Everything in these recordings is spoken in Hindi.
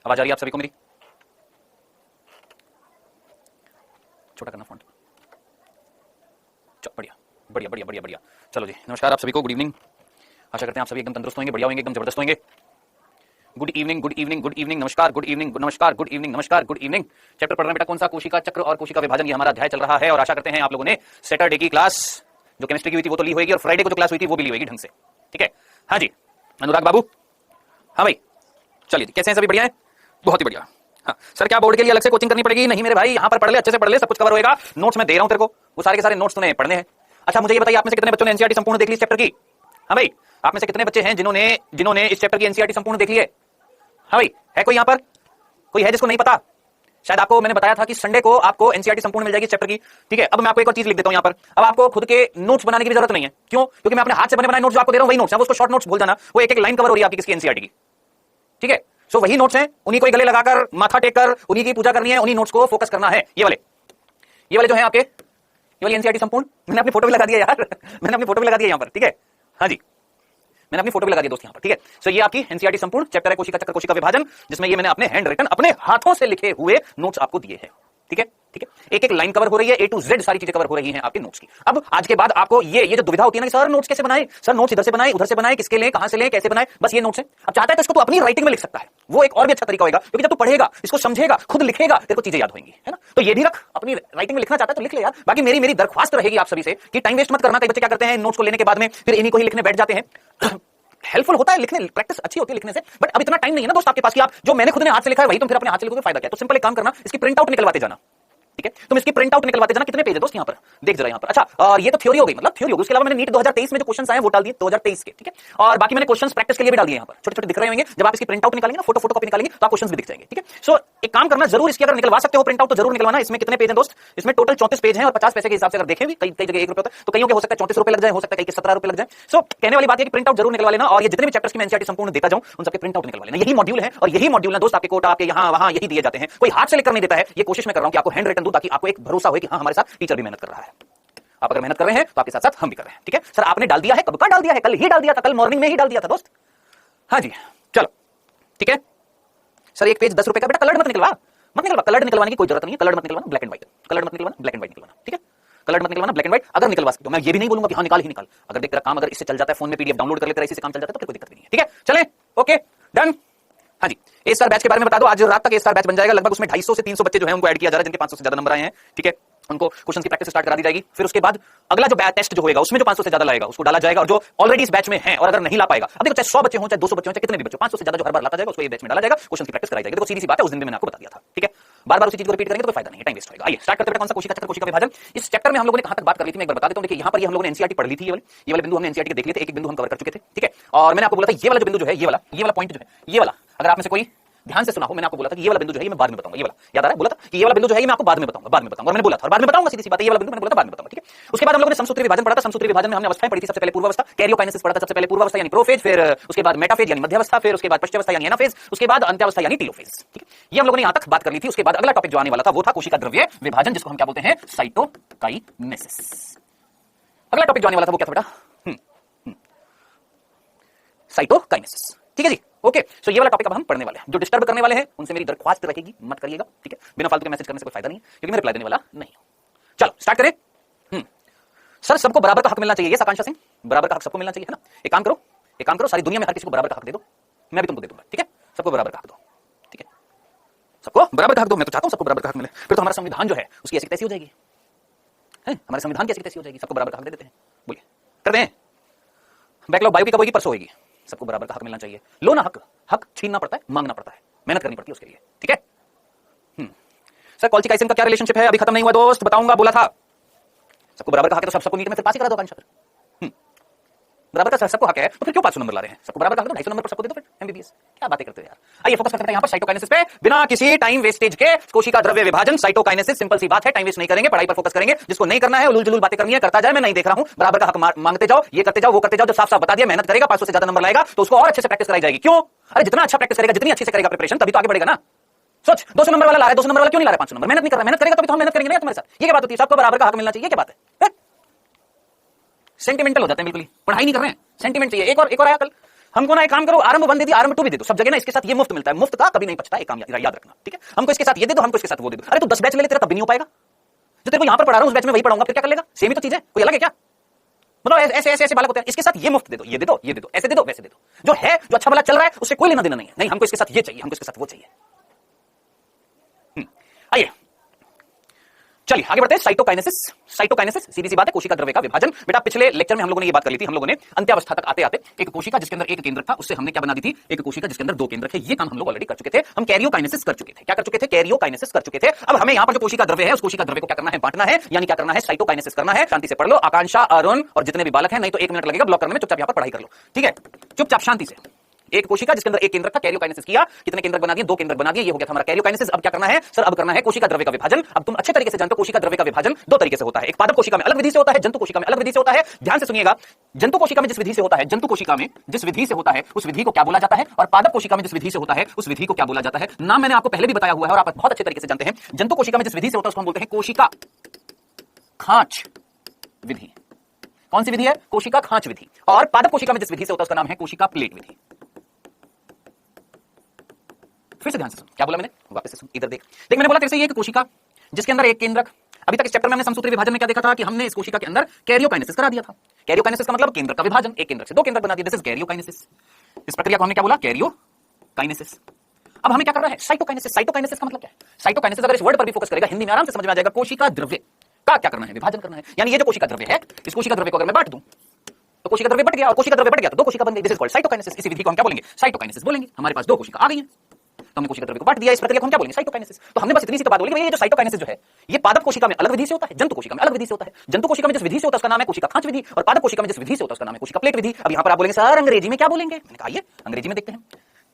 आवाज आ रही है आप सभी को मेरी? छोटा करना फॉन्ट। बढ़िया बढ़िया बढ़िया बढ़िया बढ़िया। चलो जी, नमस्कार आप सभी को, गुड इवनिंग। आशा करते हैं आप सभी एकदम तंदुरुस्त होंगे, बढ़िया होंगे, एकदम जबरदस्त होंगे। Good evening good evening good evening, नमस्कार, गुड इवनिंग नमस्कार, गुड इवनिंग नमस्कार, गुड इवनिंग। चैप्टर पढ़ रहे हैं बेटा, कौन सा? कोशिका चक्र और कोशिका विभाजन, ये हमारा अध्याय चल रहा है। और आशा करते हैं आप लोगों ने सैटरडे की क्लास जो केमिस्ट्री की हुई थी वो तो ली होगी, और फ्राइडे को जो क्लास हुई थी वो भी ली होगी ढंग से, ठीक है? हाँ जी, अनुराग बाबू। हाँ भाई, चलिए, कैसे हैं सभी? बढ़िया है, बहुत ही बढ़िया। हाँ सर, क्या बोर्ड के लिए अलग से कोचिंग करनी पड़ेगी? नहीं मेरे भाई, यहाँ पर पढ़ ले, अच्छे से पढ़ ले, सब कुछ कवर होएगा। नोट्स मैं दे रहा हूँ तेरे को, वो सारे के सारे नोट्स तुम्हें पढ़ने हैं। अच्छा मुझे ये बताइए, आप में से कितने बच्चों ने एनसीईआरटी संपूर्ण देख ली इस चैप्टर की? हाँ भाई, आप में से कितने बच्चे हैं जिन्होंने इस चैप्टर की एनसीईआरटी संपूर्ण देख ली है? हाँ भाई, है कोई यहाँ पर? कोई है जिसको नहीं पता? शायद आपको मैंने बताया था कि संडे को आपको एनसीईआरटी संपूर्ण मिल जाएगी इस चैप्टर की, ठीक है? अब मैं आपको एक और चीज लिख देता हूं यहाँ पर। अब आपको खुद के नोट्स बनाने की भी जरूरत नहीं है। क्यों? क्योंकि मैं अपने हाथ से बने बनाए नोट्स जो आपको दे रहा हूं वही नोट्स हैं, वो उसको शॉर्ट नोट्स भूल जाना, वो एक एक लाइन कवर हो रही है आपकी किसकी? एनसीईआरटी की, ठीक है? सो वही नोट्स हैं, उन्हीं को गले लगाकर माथा टेक कर उन्हीं की पूजा करनी है, उन्हीं नोट्स को फोकस करना है। ये वाले जो है आपके, ये वाली एनसीईआरटी संपूर्ण, मैंने अपनी फोटो भी लगा दिया यार मैंने अपनी फोटो भी लगा दिया यहाँ पर, ठीक है? हाँ जी, मैंने अपनी फोटो भी लगा दी दोस्त यहाँ पर, ठीक है? सो ये आपकी एनसीईआरटी संपूर्ण चैप्टर है कोशिका चक्र कोशिका विभाजन, जिसमें ये मैंने अपने हैंड रिटन, अपने हाथों से लिखे हुए नोट्स आपको दिए हैं, ठीक है? ठीक है, एक एक लाइन कवर हो रही है, ए टू जेड सारी चीजें कवर हो रही हैं आपके नोट्स की। अब आज के बाद आपको ये जो दुविधा होती है ना कि सर नोट्स कैसे बनाए, सर नोट्स इधर से बनाए उधर से बनाए, किसके लें, कहां से लें, कैसे बनाए, बस ये नोट्स है। अब चाहता है तो इसको तो अपनी राइटिंग में लिख सकता है, वो एक और भी अच्छा तरीका होगा, क्योंकि जब तू पढ़ेगा, इसको समझेगा, खुद लिखेगा, तेरे को चीजें याद होंगी, है ना? तो ये भी रख, अपनी राइटिंग में लिखना चाहता है तो लिख ले यार। बाकी मेरी दरख्वास्त रहेगी आप सभी से कि टाइम वेस्ट मत करना। कई बच्चे क्या करते हैं, नोट्स को लेने के बाद में फिर इन्हीं को ही लिखने बैठ जाते हैं। हेल्पफुल होता है लिखने, प्रैक्टिस अच्छी होती है लिखने से, बट अब इतना टाइम नहीं है ना दोस्त आपके पास कि आप जो मैंने खुद ने हाथ से लिखा है वही तुम फिर अपने हाथ से लिखोगे, फायदा क्या? तो सिंपल एक काम करना, इसकी प्रिंट आउट निकलवाते जाना, ठीक है? तुम इसकी प्रिंट आउट निकलवाते जाना। कितने पेज है दोस्त यहाँ पर? देख जरा यहाँ पर। अच्छा, और ये तो थ्योरी हो गई, मतलब थ्योरी हो गई। उसके अलावा मैंने नीट 2023 में जो क्वेश्चंस आए वो डाल दिए 2023 के, ठीक है? और बाकी मैंने क्वेश्चंस प्रैक्टिस के लिए भी डाल दिए यहाँ पर, छोटे छोटे दिख रहे होंगे। जब आप इसकी प्रिंट आउट निकालेंगे ना, फोटो कॉपी निकालेंगे तो आप क्वेश्चंस भी दिख जाएंगे, ठीक है? सो एक काम करना, जरूर इसकी अगर निकलवा सकते हो प्रिंट आउट तो जरूर निकलवाना। इसमें कितने पेज है दोस्त? इसमें टोटल 34 पेज है, और 50 पैसे के हिसाब से अगर देखें भी, कई जगह 1 रुपए होता है, तो कईयों के हो सकता है 34 रुपए लग जाए, हो सकता है कई के 17 रुपए लग जाए। सो कहने वाली बात है कि प्रिंट आउट जरूर निकलवा लेना, और ये जितने भी चैप्टर्स की मैं एनसीईआरटी संपूर्ण देता जाऊं उन सबके प्रिंट आउट निकलवा लेना। यही मॉड्यूल है, और यही मॉड्यूल ना दोस्त आपके कोटा आपके यहाँ वहां यही दिए जाते हैं, कोई हाथ से लिखकर नहीं देता है। ये कोशिश मैं कर रहा हूं कि आपको हैंड रिटन दूं, ताकि आपको एक भरोसा हो कि हाँ हमारे साथ टीचर भी मेहनत कर रहा है। आप अगर मेहनत कर रहे हैं तो आपके साथ साथ हम भी कर रहे हैं, ठीक है? सर आपने डाल दिया है, कब का डाल दिया है? कल ही डाल दिया था, कल मॉर्निंग में ही डाल दिया था दोस्त। हाँ जी, चलो ठीक है। सर एक पेज 10 रुपए का, बेटा कलर्ड मत निकलवा, कलर्ड निकलवाने की कोई जरूरत नहीं है। कलर्ड मत निकलवाना, ब्लैक एंड व्हाइट, कलर्ड मत निकलवाना, ब्लैक एंड व्हाइट निकलवाना, ठीक है? कलर्ड मत निकलवाना, ब्लैक एंड व्हाइट। अगर निकलवा सकते हो, मैं ये भी नहीं बोलूंगा कि हाँ निकाल ही निकाल। अगर देख तेरा काम अगर इससे चल जाता है, फोन में पीडीएफ डाउनलोड कर लेते, इसी से काम चल जाता है, तो फिर कोई दिक्कत भी नहीं है, ठीक है? चलें, ओके डन। हाँ जी, ए स्टार बैच के बारे में बता दो, आज रात तक ए स्टार बैच बन जाएगा। लगभग उसमें 250 से 300 बच्चे जो है उनको ऐड किया जा रहा है, जिनके 500 से ज्यादा नंबर आए हैं, ठीक है? उनको क्वेश्चन की प्रैक्टिस स्टार्ट करा दी जाएगी। फिर उसके बाद अगला जो टेस्ट जो होगा उसमें जो 500 से ज्यादा लाएगा उसको डाला जाएगा, और जो ऑलरेडी इस बैच में है और अगर नहीं ला पाएगा, अब देखो चाहे 100 बच्चे हों चाहे 200 बच्चे हों चाहे कितने भी बच्चे, 500 से ज्यादा जो हर बार लाता जाएगा उसको ये बैच में डाला जाएगा, क्वेश्चन की प्रैक्टिस कराई जाएगी। देखो सीधी सी बात है, उस दिन भी मैंने आपको बता दिया था, ठीक है? बार-बार उसी चीज को रिपीट करेंगे तो कोई फायदा नहीं है, टाइम वेस्ट होगा। आइए स्टार्ट करते हैं। कौन सा? कोशिका चक्र कोशिका विभाजन। इस चैप्टर में हम लोगों ने कहां तक बात कर ली थी मैं एक बार बता देता हूं। देखिए यहाँ पर ये हम लोगों ने एनसीईआरटी पढ़ ली थी, ये वाले बिंदु हमने एनसीईआरटी के देख लिए थे, एक एक बिंदु हम कवर कर चुके थे, ठीक है? और मैंने आपको बोला था ये वाला जो बिंदु जो है, ये वाला पॉइंट जो है, ये वाला, अगर आप में से कोई ध्यान से सुना हो, मैंने आपको बोला था कि ये वाला बिंदु जो है ये मैं बाद में बताऊंगा। ये वाला याद आ रहा है? बोला था कि ये वाला बिंदु जो है ये मैं आपको बाद में बताऊंगा, और मैंने बोला था और बाद में बताऊंगा, सीधी सी बात है। ये वाला बिंदु मैंने बोला था बाद में बताऊंगा, ठीक है? उसके बाद हम लोगों ने समसूत्री विभाजन पढ़ा था। समसूत्री विभाजन में हमने अवस्थाएं पढ़ी थी। सबसे पहले पूर्वावस्था, कैरियोकाइनेसिस पढ़ा था सबसे पहले, पूर्वावस्था यानी प्रोफेज, फिर उसके बाद मेटाफेज यानी मध्यावस्था, फिर उसके बाद पश्चावस्था यानी एनाफेज, उसके बाद अंत्यावस्था यानी टीलोफेज, ठीक है? ये हम लोगों ने यहां तक बात कर ली थी। उसके बाद अगला टॉपिक जो आने वाला था वो था कोशिका द्रव्य विभाजन, जिसको हम क्या बोलते हैं? साइटोकाइनेसिस। अगला टॉपिक जो आने वाला था वो क्या था बेटा? साइटोकाइनेसिस, ठीक है जी, ओके? सो ये वाला टॉपिक अब हम पढ़ने वाले हैं। जो डिस्टर्ब करने वाले हैं उनसे मेरी दरख्वास्त रहेगी, मत करिएगा, ठीक है? बिना फालतू के मैसेज करने से कोई फायदा नहीं है, क्योंकि मैं रिप्लाई देने वाला नहीं हूं। चलो स्टार्ट करें। सर सबको बराबर का हक मिलना चाहिए, ये आकांक्षा सिंह, बराबर का हक सबको मिलना चाहिए, है ना? एक काम करो, सारी दुनिया में हर किसी को बराबर का हक दे दो, मैं भी तुमको दे दूंगा, ठीक है? सबको बराबर का हक दो, ठीक है? सबको बराबर का हक दो। मैं तो चाहता हूं सबको बराबर का हक मिले, फिर तो हमारा संविधान जो है उसकी ऐसी तैसी हो जाएगी, है? हमारे संविधान की ऐसी तैसी हो जाएगी। सबको बराबर का हक दे देते हैं, बोलिए कर दें? बैकलॉग बायो की कब होगी? परसों होगी। सबको बराबर का हक मिलना चाहिए। लो ना हक छीनना पड़ता है, मांगना पड़ता है, मेहनत करनी पड़ती है उसके लिए, ठीक है? सर कॉल्चिकाइसिन का क्या रिलेशनशिप है? अभी खत्म नहीं हुआ दोस्त, बताऊंगा, बोला था। सबको बराबर का हक है तो सबको नीट में फिर पास ही करा दो आकांक्षा। बराबर का सबको हक है तो फिर क्यों 500 नंबर ला रहे हैं? सबको बराबर का हक दो, 250 नंबर पर सबको दे दो, फिर एमबीबीएस। क्या बातें करते हो यार? आइए फोकस करते हैं यहाँ पर साइटोकाइनेसिस पे, बिना किसी टाइम वेस्टेज के। कोशिका द्रव्य विभाजन, साइटोकाइनेसिस, सिंपल सी बात है, टाइम वेस्ट नहीं करेंगे, पढ़ाई पर फोकस करेंगे। जिसको नहीं करना है उलूल जुलूल बातें करनी है करता जाए, मैं नहीं देख रहा हूं। बराबर का हक मांगते जाओ, ये करते जाओ, वो करते जाओ। जो साफ साफ बता दिया, मेहनत करेगा 500 से ज्यादा नंबर लाएगा तो उसको और अच्छे से प्रैक्टिस कराई जाएगी। क्यों? अरे जितना अच्छा प्रैक्टिस करेगा, जितनी अच्छी से करेगा प्रिपरेशन, तभी तो आगे बढ़ेगा ना। सोच 200 नंबर वाला ला रहा है, 200 नंबर वाला क्यों नहीं ला रहा है? 500 नंबर मेहनत नहीं कर रहा, मेहनत करेगा तभी तो हम मेहनत करेंगे ना तुम्हारे साथ। ये क्या बात होती है? सबको बराबर का हक मिलना चाहिए, क्या बात है? सेंटिमेंटल हो जाते हैं बिल्कुल ही, पढ़ाई नहीं कर रहे हैं, सेंटिमेंट चाहिए। एक और आया कल, हमको ना एक काम करो, आरंभ 1 दे दी, आरंभ 2 भी दे दो, सब जगह ना इसके साथ ये मुफ्त मिलता है, मुफ्त का कभी नहीं बचता, एक काम याद रखना, ठीक है। हमको इसके साथ ये दे दो, हमको इसके साथ वो दे दो। अरे तू 10 बैच ले ले, तेरा तब भी नहीं हो पाएगा। जो तेरे को यहां पर पढ़ा रहा हूं उस बैच में वही पढ़ाऊंगा, फिर क्या कर लेगा? सेम ही तो चीज है, कोई अलग है क्या? मतलब ऐसे ऐसे ऐसे बालक होते हैं, इसके साथ ये मुफ्त दे दो, ये दे दो, ये दे दो, ऐसे दे दो, वैसे दे दो, जो है जो अच्छा भला चल रहा है उससे कोई लेना देना नहीं है। नहीं, हमको इसके साथ ये चाहिए, हमको इसके साथ वो चाहिए। आइए चलिए आगे बढ़ते हैं। साइटोकाइनेसिस, साइटोकाइनेसिस सीधी सी बात है, कोशिका द्रव्य का विभाजन। बेटा पिछले लेक्चर में हम लोगों ने ये बात कर ली थी, हम लोगों ने अंत्यावस्था तक आते आते एक कोशिका जिसके अंदर एक केंद्रक था, उससे हमने क्या बना दी थी? एक कोशिका जिसके अंदर 2 केंद्रक है। ये काम हम लोग ऑलरेडी कर चुके थे, हम कैरियोकाइनेसिस कर चुके थे। क्या कर चुके थे? कैरियोकाइनेसिस कर चुके थे। अब हमें यहां पर जो कोशिका द्रव्य है उस कोशिका द्रव्य को क्या करना है? बांटना है, यानी क्या करना है? साइटोकाइनेसिस करना है। शांति से पढ़ लो, आकांक्षा, अरुण और जितने भी बालक हैं, नहीं तो 1 मिनट लगेगा ब्लॉक करने में, चुपचाप यहां पर पढ़ाई कर लो, ठीक है? चुपचाप शांति से। एक कोशिका जिसके अंदर एक केंद्रक था, कैरियोकाइनेसिस किया, कितने केंद्रक बना दिए? 2 केंद्रक बना दिए, ये हो गया था हमारा कैरियोकाइनेसिस। अब क्या करना है सर? अब करना है कोशिका द्रव्य का विभाजन। अब तुम अच्छे तरीके से जानते हो कोशिका द्रव्य का विभाजन 2 तरीके से होता है, एक पादप कोशिका में अलग विधि से होता है, जंतु कोशिका में अलग विधि से होता है। ध्यान से सुनिएगा, जंतु कोशिका में जिस विधि से होता है, जंतु कोशिका में जिस विधि से होता है उस विधि को क्या बोला जाता है? और पादप कोशिका में जिस विधि से होता है उस विधि को क्या बोला जाता है? नाम मैंने आपको पहले भी बताया हुआ है और आप बहुत अच्छे तरीके से जानते हैं। जंतु कोशिका में जिस विधि से होता है उसको हम बोलते हैं कोशिका खांच विधि। कौन सी विधि है? कोशिका खांच विधि। और पादप कोशिका में जिस विधि से होता है उसका नाम है कोशिका प्लेट विधि। फिर से ध्यान से सुन, क्या बोला मैंने? वापस से सुन, इधर देख। मैंने बोला तेरे से ये कि कोशिका जिसके अंदर एक केंद्रक, अभी तक इस चैप्टर में हमने समसूत्री विभाजन में क्या देखा था कि हमने इस कोशिका के अंदर कैरियोकाइनेसिस करा दिया था। कैरियोकाइनेसिस का मतलब केंद्रक का विभाजन, एक केंद्रक से 2 केंद्रक बना दिया, दिस इज कैरियोकाइनेसिस। इस प्रक्रिया को हमने क्या बोला? कैरियोकाइनेसिस। अब हमें क्या करना है? साइटोकाइनेसिस। साइटोकाइनेसिस का मतलब क्या है? साइटोकाइनेसिस अगर इस वर्ड पर भी फोकस करेगा हिंदी में आराम से समझ में आ जाएगा। कोशिका द्रव्य का क्या करना है? विभाजन करना है। यानी ये जो कोशिका द्रव्य है, इस कोशिका द्रव्य को अगर मैं बांट दूं तो कोशिका द्रव्य बट गया, और कोशिका द्रव्य बट गया तो 2 कोशिका बन गई, दिस इज कॉल्ड साइटोकाइनेसिस। इसी विधि को हम क्या बोलेंगे? साइटोकाइनेसिस बोलेंगे। हमारे पास 2 कोशिका आ गई हैं, तो हमने कोशिका द्रव्य को बांट दिया, इस प्रक्रिया को हम क्या बोलेंगे? साइटोकाइनेसिस। तो हमने बस इतनी सी तो बात बोली कि ये जो साइटोकाइनेसिस जो है ये पादप कोशिका में अलग विधि से होता है, जंतु कोशिका में अलग विधि से होता है। जंतु कोशिका में जिस विधि से होता है उसका नाम है कोशिका खांच विधि, और पादप कोशिका में जिस विधि से होता है उसका नाम है कोशिका प्लेट विधि। अब यहां पर आप बोलेंगे सर अंग्रेजी में क्या बोलेंगे? मैंने कहा आइए अंग्रेजी में देखते हैं।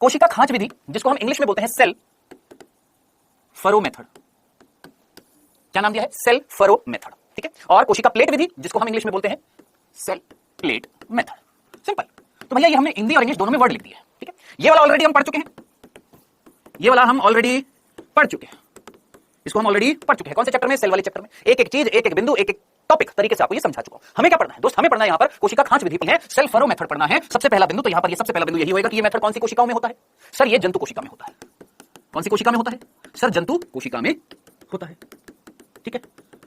कोशिका खांच विधि जिसको हम इंग्लिश में बोलते हैं सेल फरो मेथड। क्या नाम दिया है? सेल फरो मेथड, ठीक है। और कोशिका प्लेट विधि जिसको हम इंग्लिश में बोलते हैं सेल प्लेट मेथड। सिंपल। तो भैया ये हमने हिंदी और इंग्लिश दोनों में वर्ड लिख दिया है, ठीक है। ये वाला ऑलरेडी हम पढ़ चुके हैं, ये वाला हम ऑलरेडी पढ़ चुके हैं, इसको हम ऑलरेडी पढ़ चुके हैं। कौन से चैप्टर में? सेल वाले चैप्टर में। एक एक चीज, एक एक बिंदु, एक एक टॉपिक तरीके से आपको ये समझा चुका हूं। हमें क्या पढ़ना है दोस्त? हमें पढ़ना है यहां पर कोशिका खांच विधि है, सेल फरो मेथड पढ़ना है। सबसे पहला बिंदु तो यहां पर ये सबसे पहला बिंदु यही होगा कि ये मेथड कौन सी कोशिकाओं में होता है? सर ये जंतु कोशिका में होता है। कौन सी कोशिका में होता है? सर जंतु कोशिका में होता है, ठीक है।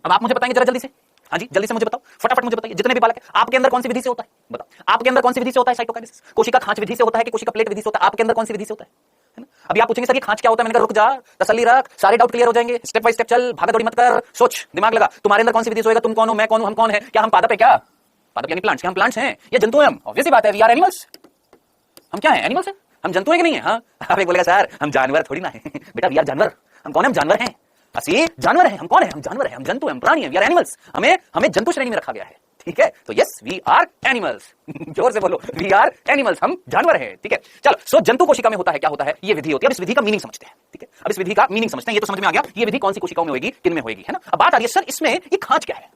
अब आप मुझे बताएंगे जरा जल्दी से, हाँ जी जल्दी से मुझे बताओ, फटाफट मुझे बताइए, जितने भी बालक है आपके अंदर कौन सी विधि से होता है? बताओ आपके अंदर कौन सी विधि से होता है साइटोकाइनेसिस? कोशिका खांच विधि से होता है कि कोशिका प्लेट विधि से होता है? आपके अंदर कौन सी विधि से होता है ना? अभी आप पूछेंगे सर ये खांच क्या होता है? मैंने कहा रुक जा, तसल्ली रख, सारे डाउट क्लियर हो जाएंगे, स्टेप बाय स्टेप चल, भागा दौड़ी मत कर, सोच, दिमाग लगा। तुम्हारे अंदर कौन सी विधि से होगा? तुम कौन हो, मैं कौन हूं, हम कौन है? क्या हम पादप है? क्या पादप यानी प्लांट्स? क्या हम प्लांट्स हैं या जंतु हैं? हम ऑब्वियस ही बात है, वी आर एनिमल्स। हम क्या है? एनिमल्स हैं। हम जंतु हैं कि नहीं है? हाँ आप एक बोलेगा सर हम जानवर थोड़ी ना है। बेटा वी आर जानवर। हम कौन है? हम जानवर हैं, असली जानवर हैं। हम कौन है? हम जानवर हैं, हम जंतु हैं, हम प्राणी हैं, वी आर एनिमल्स। हमें जंतु श्रेणी में रखा गया है, ठीक है। तो यस वी आर एनिमल्स। जोर से बोलो, वी आर एनिमल्स, हम जानवर हैं, ठीक है। चलो सो जंतु कोशिका में होता है, क्या होता है? ये विधि होती है। अब इस विधि का मीनिंग समझते हैं, ठीक है। अब इस विधि का मीनिंग समझते हैं, ये तो समझ में आ गया ये विधि कौन सी कोशिकाओं में होगी, किन में होगी, है ना। अब बात आ रही है सर इसमें ये खांच क्या है?